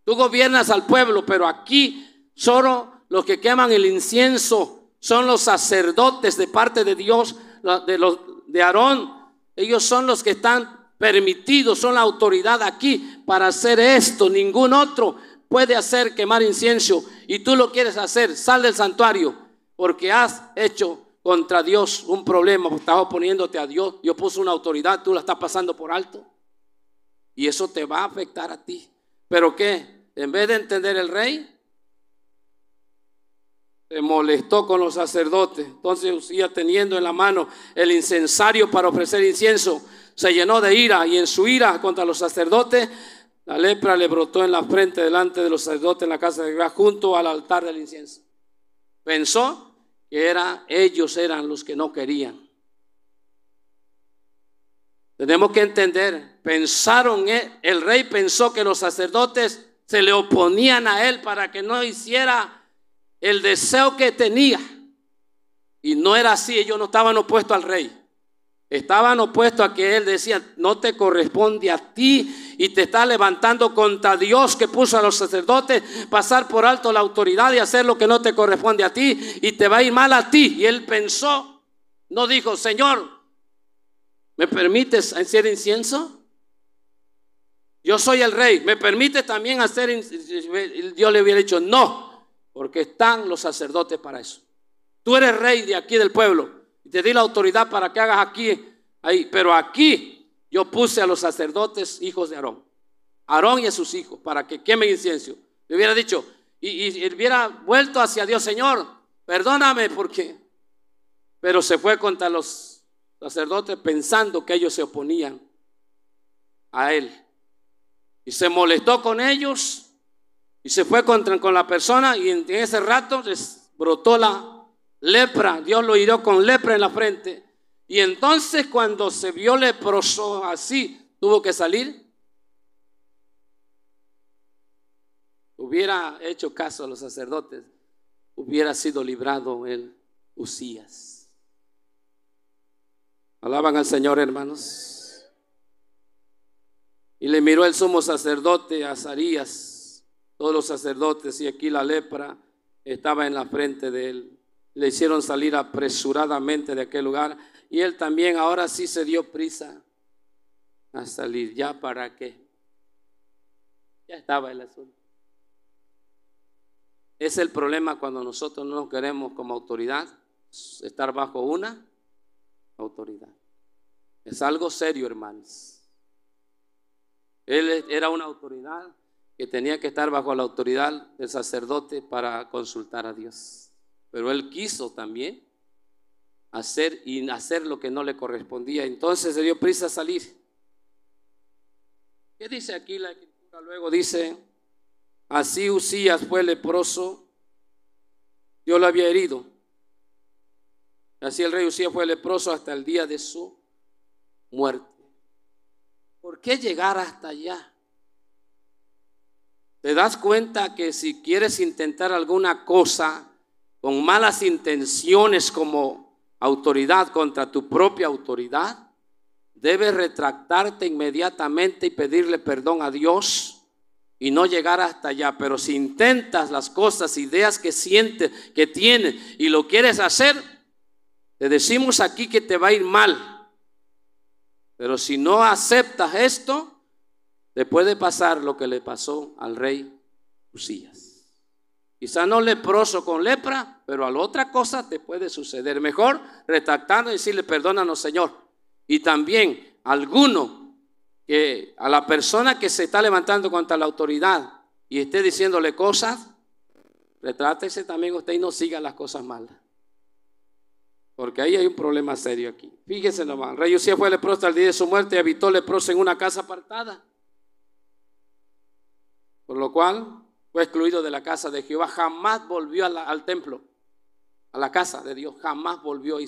Tú gobiernas al pueblo, pero aquí solo los que queman el incienso son los sacerdotes de parte de Dios, de Aarón. Ellos son los que están permitidos, son la autoridad aquí para hacer esto. Ningún otro puede hacer quemar incienso, y tú lo quieres hacer. Sal del santuario, porque has hecho contra Dios un problema, estás oponiéndote a Dios. Dios puso una autoridad, tú la estás pasando por alto, y eso te va a afectar a ti. ¿Pero qué? En vez de entender el rey, se molestó con los sacerdotes. Entonces Usías, teniendo en la mano el incensario para ofrecer incienso, se llenó de ira, y en su ira contra los sacerdotes, la lepra le brotó en la frente delante de los sacerdotes en la casa de Jehová, junto al altar del incienso. Pensó que ellos eran los que no querían. Tenemos que entender, el rey pensó que los sacerdotes se le oponían a él para que no hiciera el deseo que tenía, y no era así. Ellos no estaban opuestos al rey, estaban opuestos a que él decía, no te corresponde a ti, y te está levantando contra Dios, que puso a los sacerdotes pasar por alto la autoridad y hacer lo que no te corresponde a ti, y te va a ir mal a ti. Y él pensó, no dijo, Señor, ¿me permites hacer incienso? Yo soy el rey, ¿me permites también hacer incienso? Dios le hubiera dicho, no, porque están los sacerdotes para eso. Tú eres rey de aquí del pueblo, y te di la autoridad para que hagas aquí, ahí, pero aquí yo puse a los sacerdotes, hijos de Aarón y a sus hijos, para que quemen incienso. Le hubiera dicho, y hubiera vuelto hacia Dios, Señor, perdóname, pero se fue contra los sacerdotes pensando que ellos se oponían a él, y se molestó con ellos, y se fue con la persona, y en ese rato les brotó la lepra. Dios lo hirió con lepra en la frente, y entonces cuando se vio leproso así, tuvo que salir. Hubiera hecho caso a los sacerdotes, hubiera sido librado el Usías. Alaban al Señor, hermanos. Y le miró el sumo sacerdote Azarías, todos los sacerdotes, y aquí la lepra estaba en la frente de él. Le hicieron salir apresuradamente de aquel lugar, y él también ahora sí se dio prisa a salir. ¿Ya para qué? Ya estaba el asunto. Es el problema cuando nosotros no nos queremos como autoridad estar bajo una autoridad. Es algo serio, hermanos. Él era una autoridad que tenía que estar bajo la autoridad del sacerdote para consultar a Dios, pero él quiso también hacer lo que no le correspondía. Entonces se dio prisa a salir. ¿Qué dice aquí la escritura? Luego dice, así Usías fue leproso, Dios lo había herido. Así el rey Usías fue leproso hasta el día de su muerte. ¿Por qué llegar hasta allá? ¿Te das cuenta que si quieres intentar alguna cosa con malas intenciones como autoridad contra tu propia autoridad, debes retractarte inmediatamente y pedirle perdón a Dios y no llegar hasta allá? Pero si intentas las cosas, ideas que sientes, que tienes, y lo quieres hacer, te decimos aquí que te va a ir mal. Pero si no aceptas esto, te puede pasar lo que le pasó al rey Usías. Quizá no leproso con lepra, pero a la otra cosa te puede suceder. Mejor retractarnos y decirle, perdónanos, Señor. Y también a la persona que se está levantando contra la autoridad y esté diciéndole cosas, retrátese también usted y no siga las cosas malas, porque ahí hay un problema serio aquí. Fíjese nomás, el rey Usías fue leproso hasta el día de su muerte y habitó leproso en una casa apartada, por lo cual fue excluido de la casa de Jehová. Jamás volvió al templo. a la casa de Dios. Jamás volvió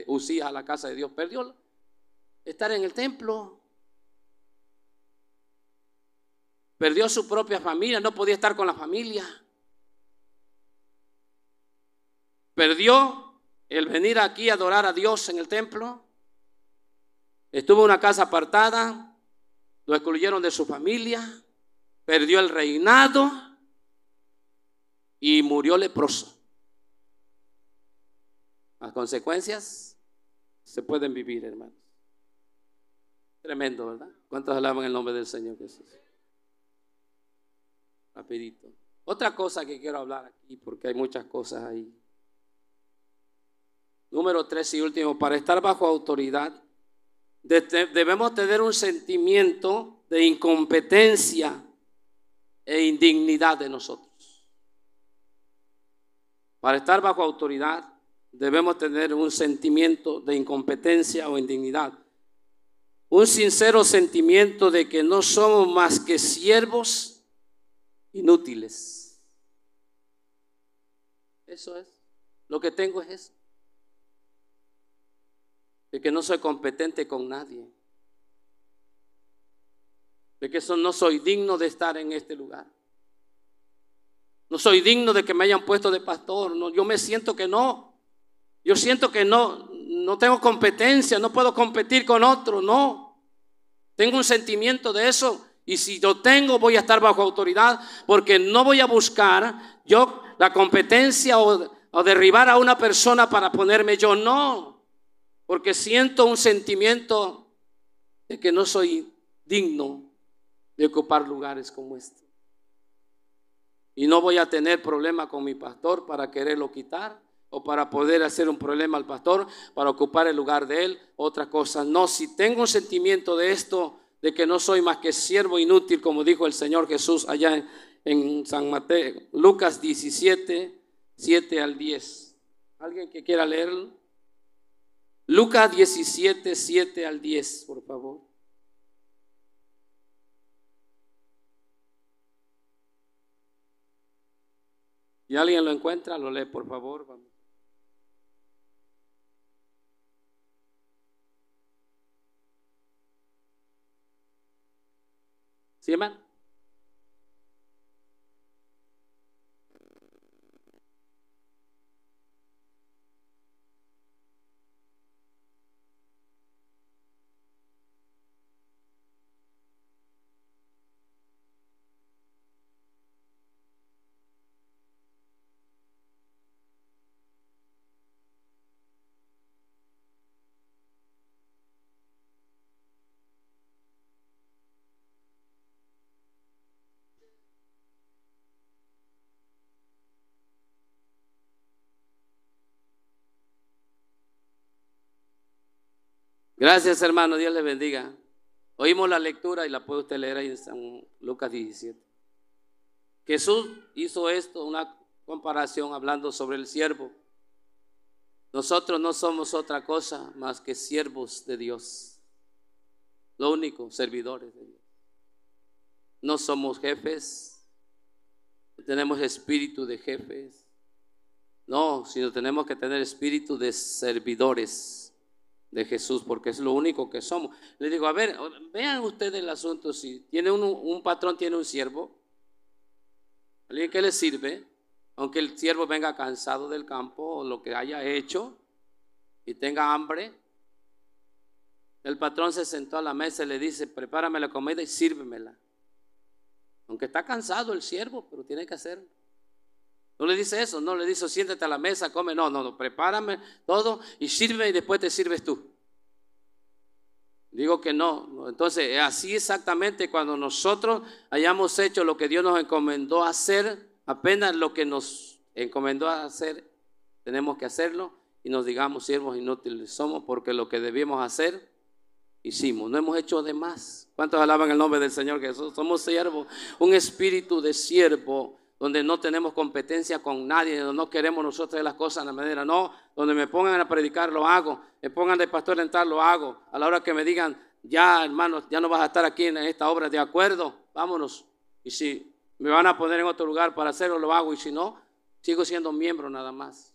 Usías a la casa de Dios. Perdió estar en el templo. Perdió su propia familia, no podía estar con la familia. Perdió el venir aquí a adorar a Dios en el templo. Estuvo en una casa apartada, lo excluyeron de su familia, perdió el reinado y murió leproso. Las consecuencias se pueden vivir, hermanos. Tremendo, ¿verdad? ¿Cuántos alaban el nombre del Señor Jesús? Rapidito. Otra cosa que quiero hablar aquí, porque hay muchas cosas ahí. Número 3 y último, para estar bajo autoridad debemos tener un sentimiento de incompetencia e indignidad de nosotros. Para estar bajo autoridad debemos tener un sentimiento de incompetencia o indignidad. Un sincero sentimiento de que no somos más que siervos inútiles. Eso es. Lo que tengo es eso. De que no soy competente con nadie. De que no soy digno de estar en este lugar. No soy digno de que me hayan puesto de pastor. No, yo me siento que no. Yo siento que no tengo competencia, no puedo competir con otro, no. Tengo un sentimiento de eso. Y si lo tengo, voy a estar bajo autoridad, porque no voy a buscar yo la competencia o derribar a una persona para ponerme yo, no. Porque siento un sentimiento de que no soy digno de ocupar lugares como este. Y no voy a tener problema con mi pastor para quererlo quitar o para poder hacer un problema al pastor para ocupar el lugar de él. Otra cosa, no, si tengo un sentimiento de esto, de que no soy más que siervo inútil, como dijo el Señor Jesús allá en San Mateo, Lucas 17, 7 al 10. ¿Alguien que quiera leerlo? Lucas 17, 7 al 10, por favor. Si alguien lo encuentra, lo lee, por favor. Vamos. ¿Sí, hermano? Gracias, hermano, Dios le bendiga. Oímos la lectura y la puede usted leer ahí en San Lucas 17. Jesús hizo esto, una comparación hablando sobre el siervo. Nosotros no somos otra cosa más que siervos de Dios. Lo único, servidores de Dios. No somos jefes, no tenemos espíritu de jefes. No, sino tenemos que tener espíritu de servidores de Jesús, porque es lo único que somos. Le digo, a ver, vean ustedes el asunto. Si tiene un patrón, tiene un siervo, alguien que le sirve, aunque el siervo venga cansado del campo o lo que haya hecho y tenga hambre, el patrón se sentó a la mesa y le dice, prepárame la comida y sírvemela. Aunque está cansado el siervo, pero tiene que hacerlo. No le dice eso, no le dice siéntate a la mesa, come, no, prepárame todo y sirve y después te sirves tú. Digo que no. Entonces así exactamente cuando nosotros hayamos hecho lo que Dios nos encomendó a hacer, apenas lo que nos encomendó a hacer, tenemos que hacerlo y nos digamos siervos inútiles somos, porque lo que debíamos hacer, hicimos, no hemos hecho de más. ¿Cuántos alaban el nombre del Señor Jesús? Somos siervos, un espíritu de siervo, donde no tenemos competencia con nadie, donde no queremos nosotros hacer las cosas de la manera, no, donde me pongan a predicar, lo hago, me pongan de pastor a entrar, lo hago, a la hora que me digan, ya hermanos, ya no vas a estar aquí en esta obra, de acuerdo, vámonos, y si me van a poner en otro lugar para hacerlo, lo hago, y si no, sigo siendo miembro nada más.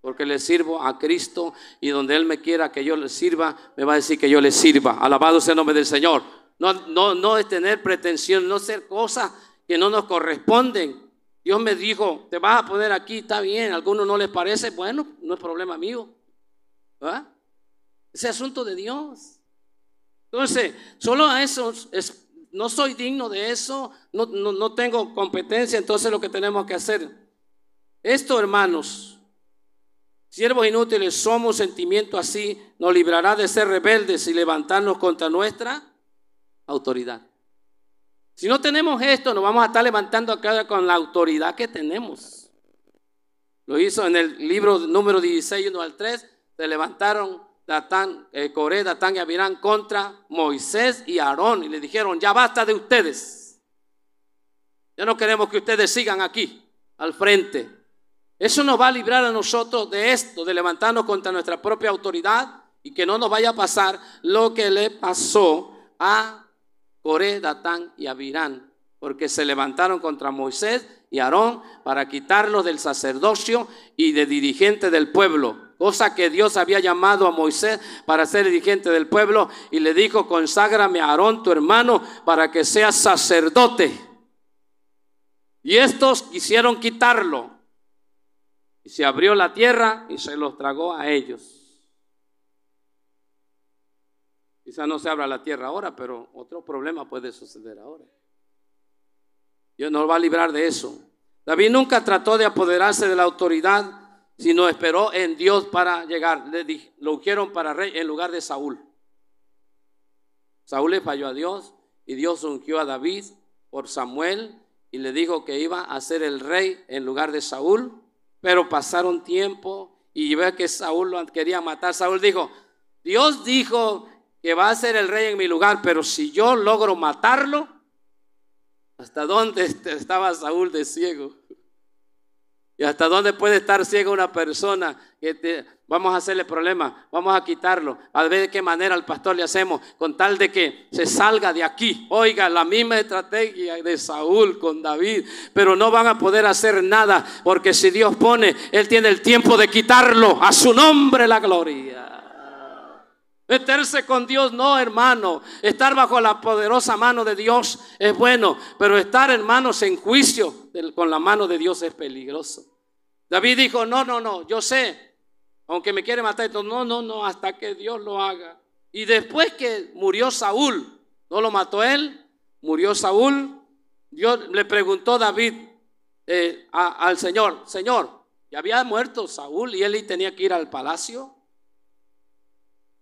porque le sirvo a Cristo, y donde Él me quiera que yo le sirva, me va a decir que yo le sirva. Alabado sea el nombre del Señor. No es tener pretensión, no ser cosas que no nos corresponden. Dios me dijo, te vas a poner aquí, está bien, a algunos no les parece, bueno, no es problema mío, ¿verdad? Ese asunto de Dios. Entonces, solo a eso, no soy digno de eso, no tengo competencia. Entonces lo que tenemos que hacer, esto, hermanos, siervos inútiles, somos, sentimiento así nos librará de ser rebeldes y levantarnos contra nuestra autoridad. Si no tenemos esto, nos vamos a estar levantando acá con la autoridad que tenemos. Lo hizo en el libro número 16, 1 al 3. Se levantaron Coré, Datán y Abirán contra Moisés y Aarón, y le dijeron, ya basta de ustedes. Ya no queremos que ustedes sigan aquí, al frente. Eso nos va a librar a nosotros de esto, de levantarnos contra nuestra propia autoridad, y que no nos vaya a pasar lo que le pasó a Coré, Datán y Abirán, porque se levantaron contra Moisés y Aarón para quitarlos del sacerdocio y de dirigente del pueblo, cosa que Dios había llamado a Moisés para ser dirigente del pueblo, y le dijo, conságrame a Aarón tu hermano para que sea sacerdote. Y estos quisieron quitarlo, y se abrió la tierra y se los tragó a ellos. Quizá no se abra la tierra ahora, pero otro problema puede suceder ahora. Dios nos va a librar de eso. David nunca trató de apoderarse de la autoridad, sino esperó en Dios para llegar. Lo ungieron para rey en lugar de Saúl. Saúl le falló a Dios, y Dios ungió a David por Samuel y le dijo que iba a ser el rey en lugar de Saúl. Pero pasaron tiempo y ve que Saúl lo quería matar. Saúl dijo, Dios dijo que va a ser el rey en mi lugar, pero si yo logro matarlo, ¿hasta dónde estaba Saúl de ciego? ¿Y hasta dónde puede estar ciego una persona? Vamos a hacerle problema, vamos a quitarlo, a ver de qué manera al pastor le hacemos, con tal de que se salga de aquí. Oiga, la misma estrategia de Saúl con David, pero no van a poder hacer nada, porque si Dios pone, Él tiene el tiempo de quitarlo. A su nombre la gloria. Meterse con Dios, no, hermano. Estar bajo la poderosa mano de Dios es bueno, pero estar, hermanos, en juicio con la mano de Dios es peligroso. David dijo, no, yo sé, aunque me quiere matar, no, hasta que Dios lo haga. Y después que murió Saúl, no lo mató él, murió Saúl, Dios le preguntó a David al Señor, ya había muerto Saúl y él tenía que ir al palacio.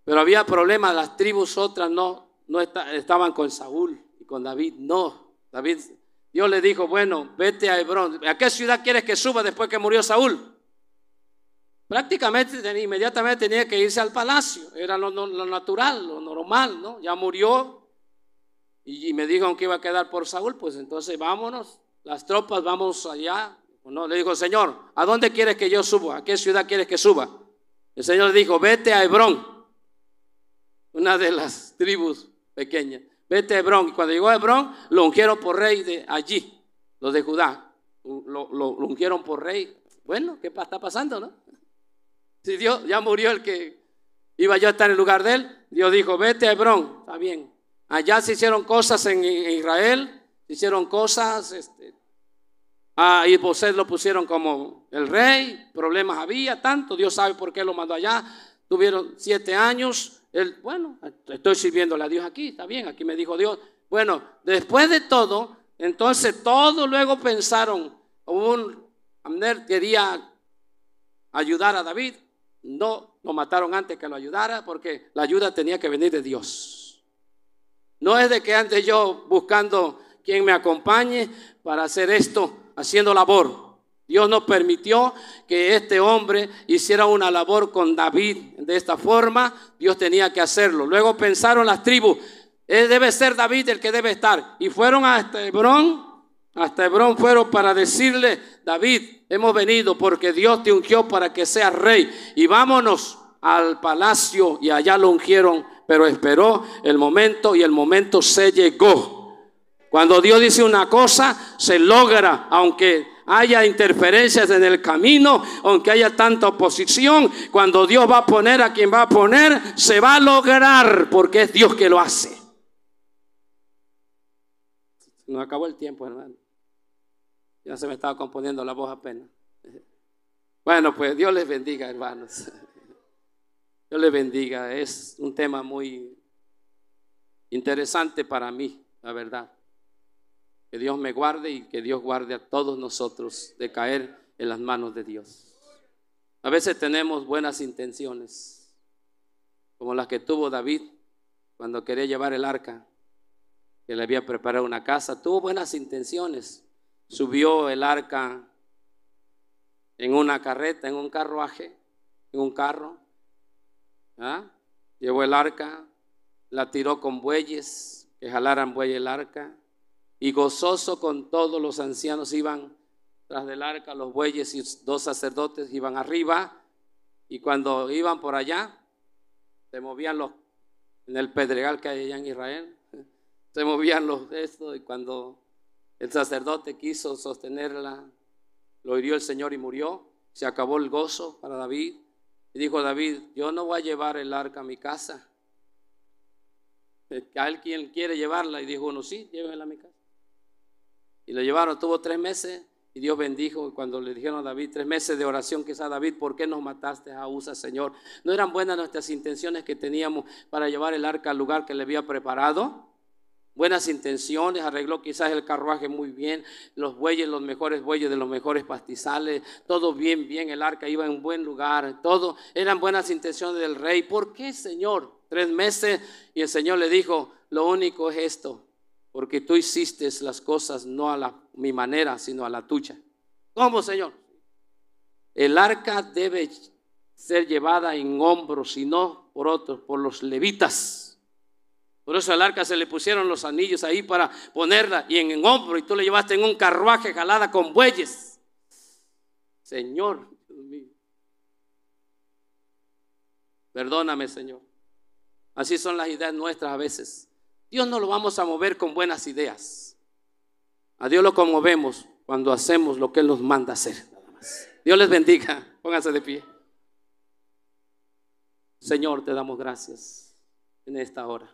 Pero había problemas, las tribus otras no estaban con Saúl, y con David no. Dios le dijo, bueno, vete a Hebrón. ¿A qué ciudad quieres que suba después que murió Saúl? Prácticamente inmediatamente tenía que irse al palacio. Era lo natural, lo normal, ¿no? Ya murió y me dijo que iba a quedar por Saúl, pues entonces vámonos, las tropas, vamos allá. No, le dijo, Señor, ¿a dónde quieres que yo suba? ¿A qué ciudad quieres que suba? El Señor le dijo, vete a Hebrón, una de las tribus pequeñas. Vete a Hebrón. Y cuando llegó a Hebrón, lo ungieron por rey de allí, los de Judá. Lo ungieron por rey. Bueno, ¿qué está pasando, no? Si Dios ya murió el que iba yo a estar en el lugar de él, Dios dijo, vete a Hebrón. Está bien. Allá se hicieron cosas en Israel, se hicieron cosas. A Isboset lo pusieron como el rey, problemas había tanto, Dios sabe por qué lo mandó allá. Tuvieron 7 años. Bueno, estoy sirviéndole a Dios aquí, está bien, aquí me dijo Dios. Bueno, después de todo, entonces todos luego pensaron, Abner quería ayudar a David, no lo mataron antes que lo ayudara, porque la ayuda tenía que venir de Dios. No es de que ande yo buscando quien me acompañe para hacer esto, haciendo labor. Dios no permitió que este hombre hiciera una labor con David de esta forma. Dios tenía que hacerlo. Luego pensaron las tribus, debe ser David el que debe estar. Y fueron hasta Hebrón. Hasta Hebrón fueron para decirle, David, hemos venido porque Dios te ungió para que seas rey. Y vámonos al palacio, y allá lo ungieron. Pero esperó el momento, y el momento se llegó. Cuando Dios dice una cosa, se logra, aunque haya interferencias en el camino, aunque haya tanta oposición, cuando Dios va a poner a quien va a poner, se va a lograr, porque es Dios que lo hace. Nos acabó el tiempo, hermano. Ya se me estaba componiendo la voz apenas. Bueno, pues Dios les bendiga, hermanos. Dios les bendiga. Es un tema muy interesante para mí, la verdad. Que Dios me guarde y que Dios guarde a todos nosotros de caer en las manos de Dios. A veces tenemos buenas intenciones, como las que tuvo David cuando quería llevar el arca, que le había preparado una casa. Tuvo buenas intenciones. Subió el arca en una carreta, en un carruaje, en un carro. Llevó el arca, la tiró con bueyes, que jalaran buey el arca, y gozoso con todos los ancianos iban tras del arca, los bueyes y 2 sacerdotes iban arriba, y cuando iban por allá, se movían en el pedregal que hay allá en Israel, se movían los de esto, y cuando el sacerdote quiso sostenerla, lo hirió el Señor y murió. Se acabó el gozo para David. Y dijo David: yo no voy a llevar el arca a mi casa. ¿A él quien quiere llevarla? Y dijo uno: sí, llévenla a mi casa. Y lo llevaron, tuvo 3 meses y Dios bendijo. Y cuando le dijeron a David, 3 meses de oración, quizá David: ¿por qué nos mataste a Usa, Señor? ¿No eran buenas nuestras intenciones que teníamos para llevar el arca al lugar que le había preparado? Buenas intenciones, arregló quizás el carruaje muy bien, los bueyes, los mejores bueyes de los mejores pastizales, todo bien, el arca iba en buen lugar, todo eran buenas intenciones del rey. ¿Por qué, Señor? 3 meses y el Señor le dijo: lo único es esto, porque tú hiciste las cosas no a mi manera, sino a la tuya. ¿Cómo, Señor? El arca debe ser llevada en hombros y no por otros, por los levitas. Por eso al arca se le pusieron los anillos ahí para ponerla y en hombro, y tú le llevaste en un carruaje jalada con bueyes. Señor, Dios mío, perdóname, Señor. Así son las ideas nuestras a veces. Dios no lo vamos a mover con buenas ideas. A Dios lo conmovemos cuando hacemos lo que Él nos manda hacer. Dios les bendiga. Pónganse de pie. Señor, te damos gracias en esta hora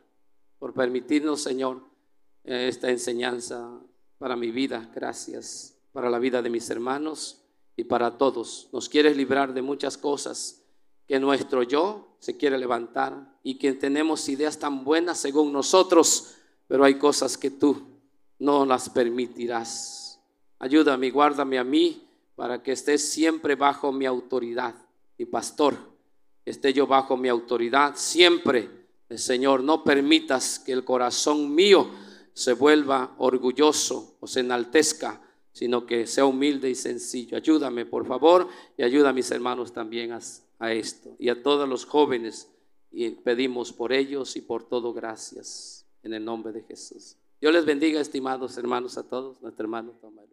por permitirnos, Señor, esta enseñanza para mi vida. Gracias para la vida de mis hermanos y para todos. Nos quieres librar de muchas cosas, que nuestro yo se quiere levantar y que tenemos ideas tan buenas según nosotros, pero hay cosas que tú no las permitirás. Ayúdame, guárdame a mí para que estés siempre bajo mi autoridad. Y pastor, esté yo bajo mi autoridad siempre. Señor, no permitas que el corazón mío se vuelva orgulloso o se enaltezca, sino que sea humilde y sencillo. Ayúdame, por favor, y ayuda a mis hermanos también a esto. Y a todos los jóvenes, y pedimos por ellos y por todo gracias, en el nombre de Jesús. Dios les bendiga, estimados hermanos, a todos. Nuestro hermano Tomás.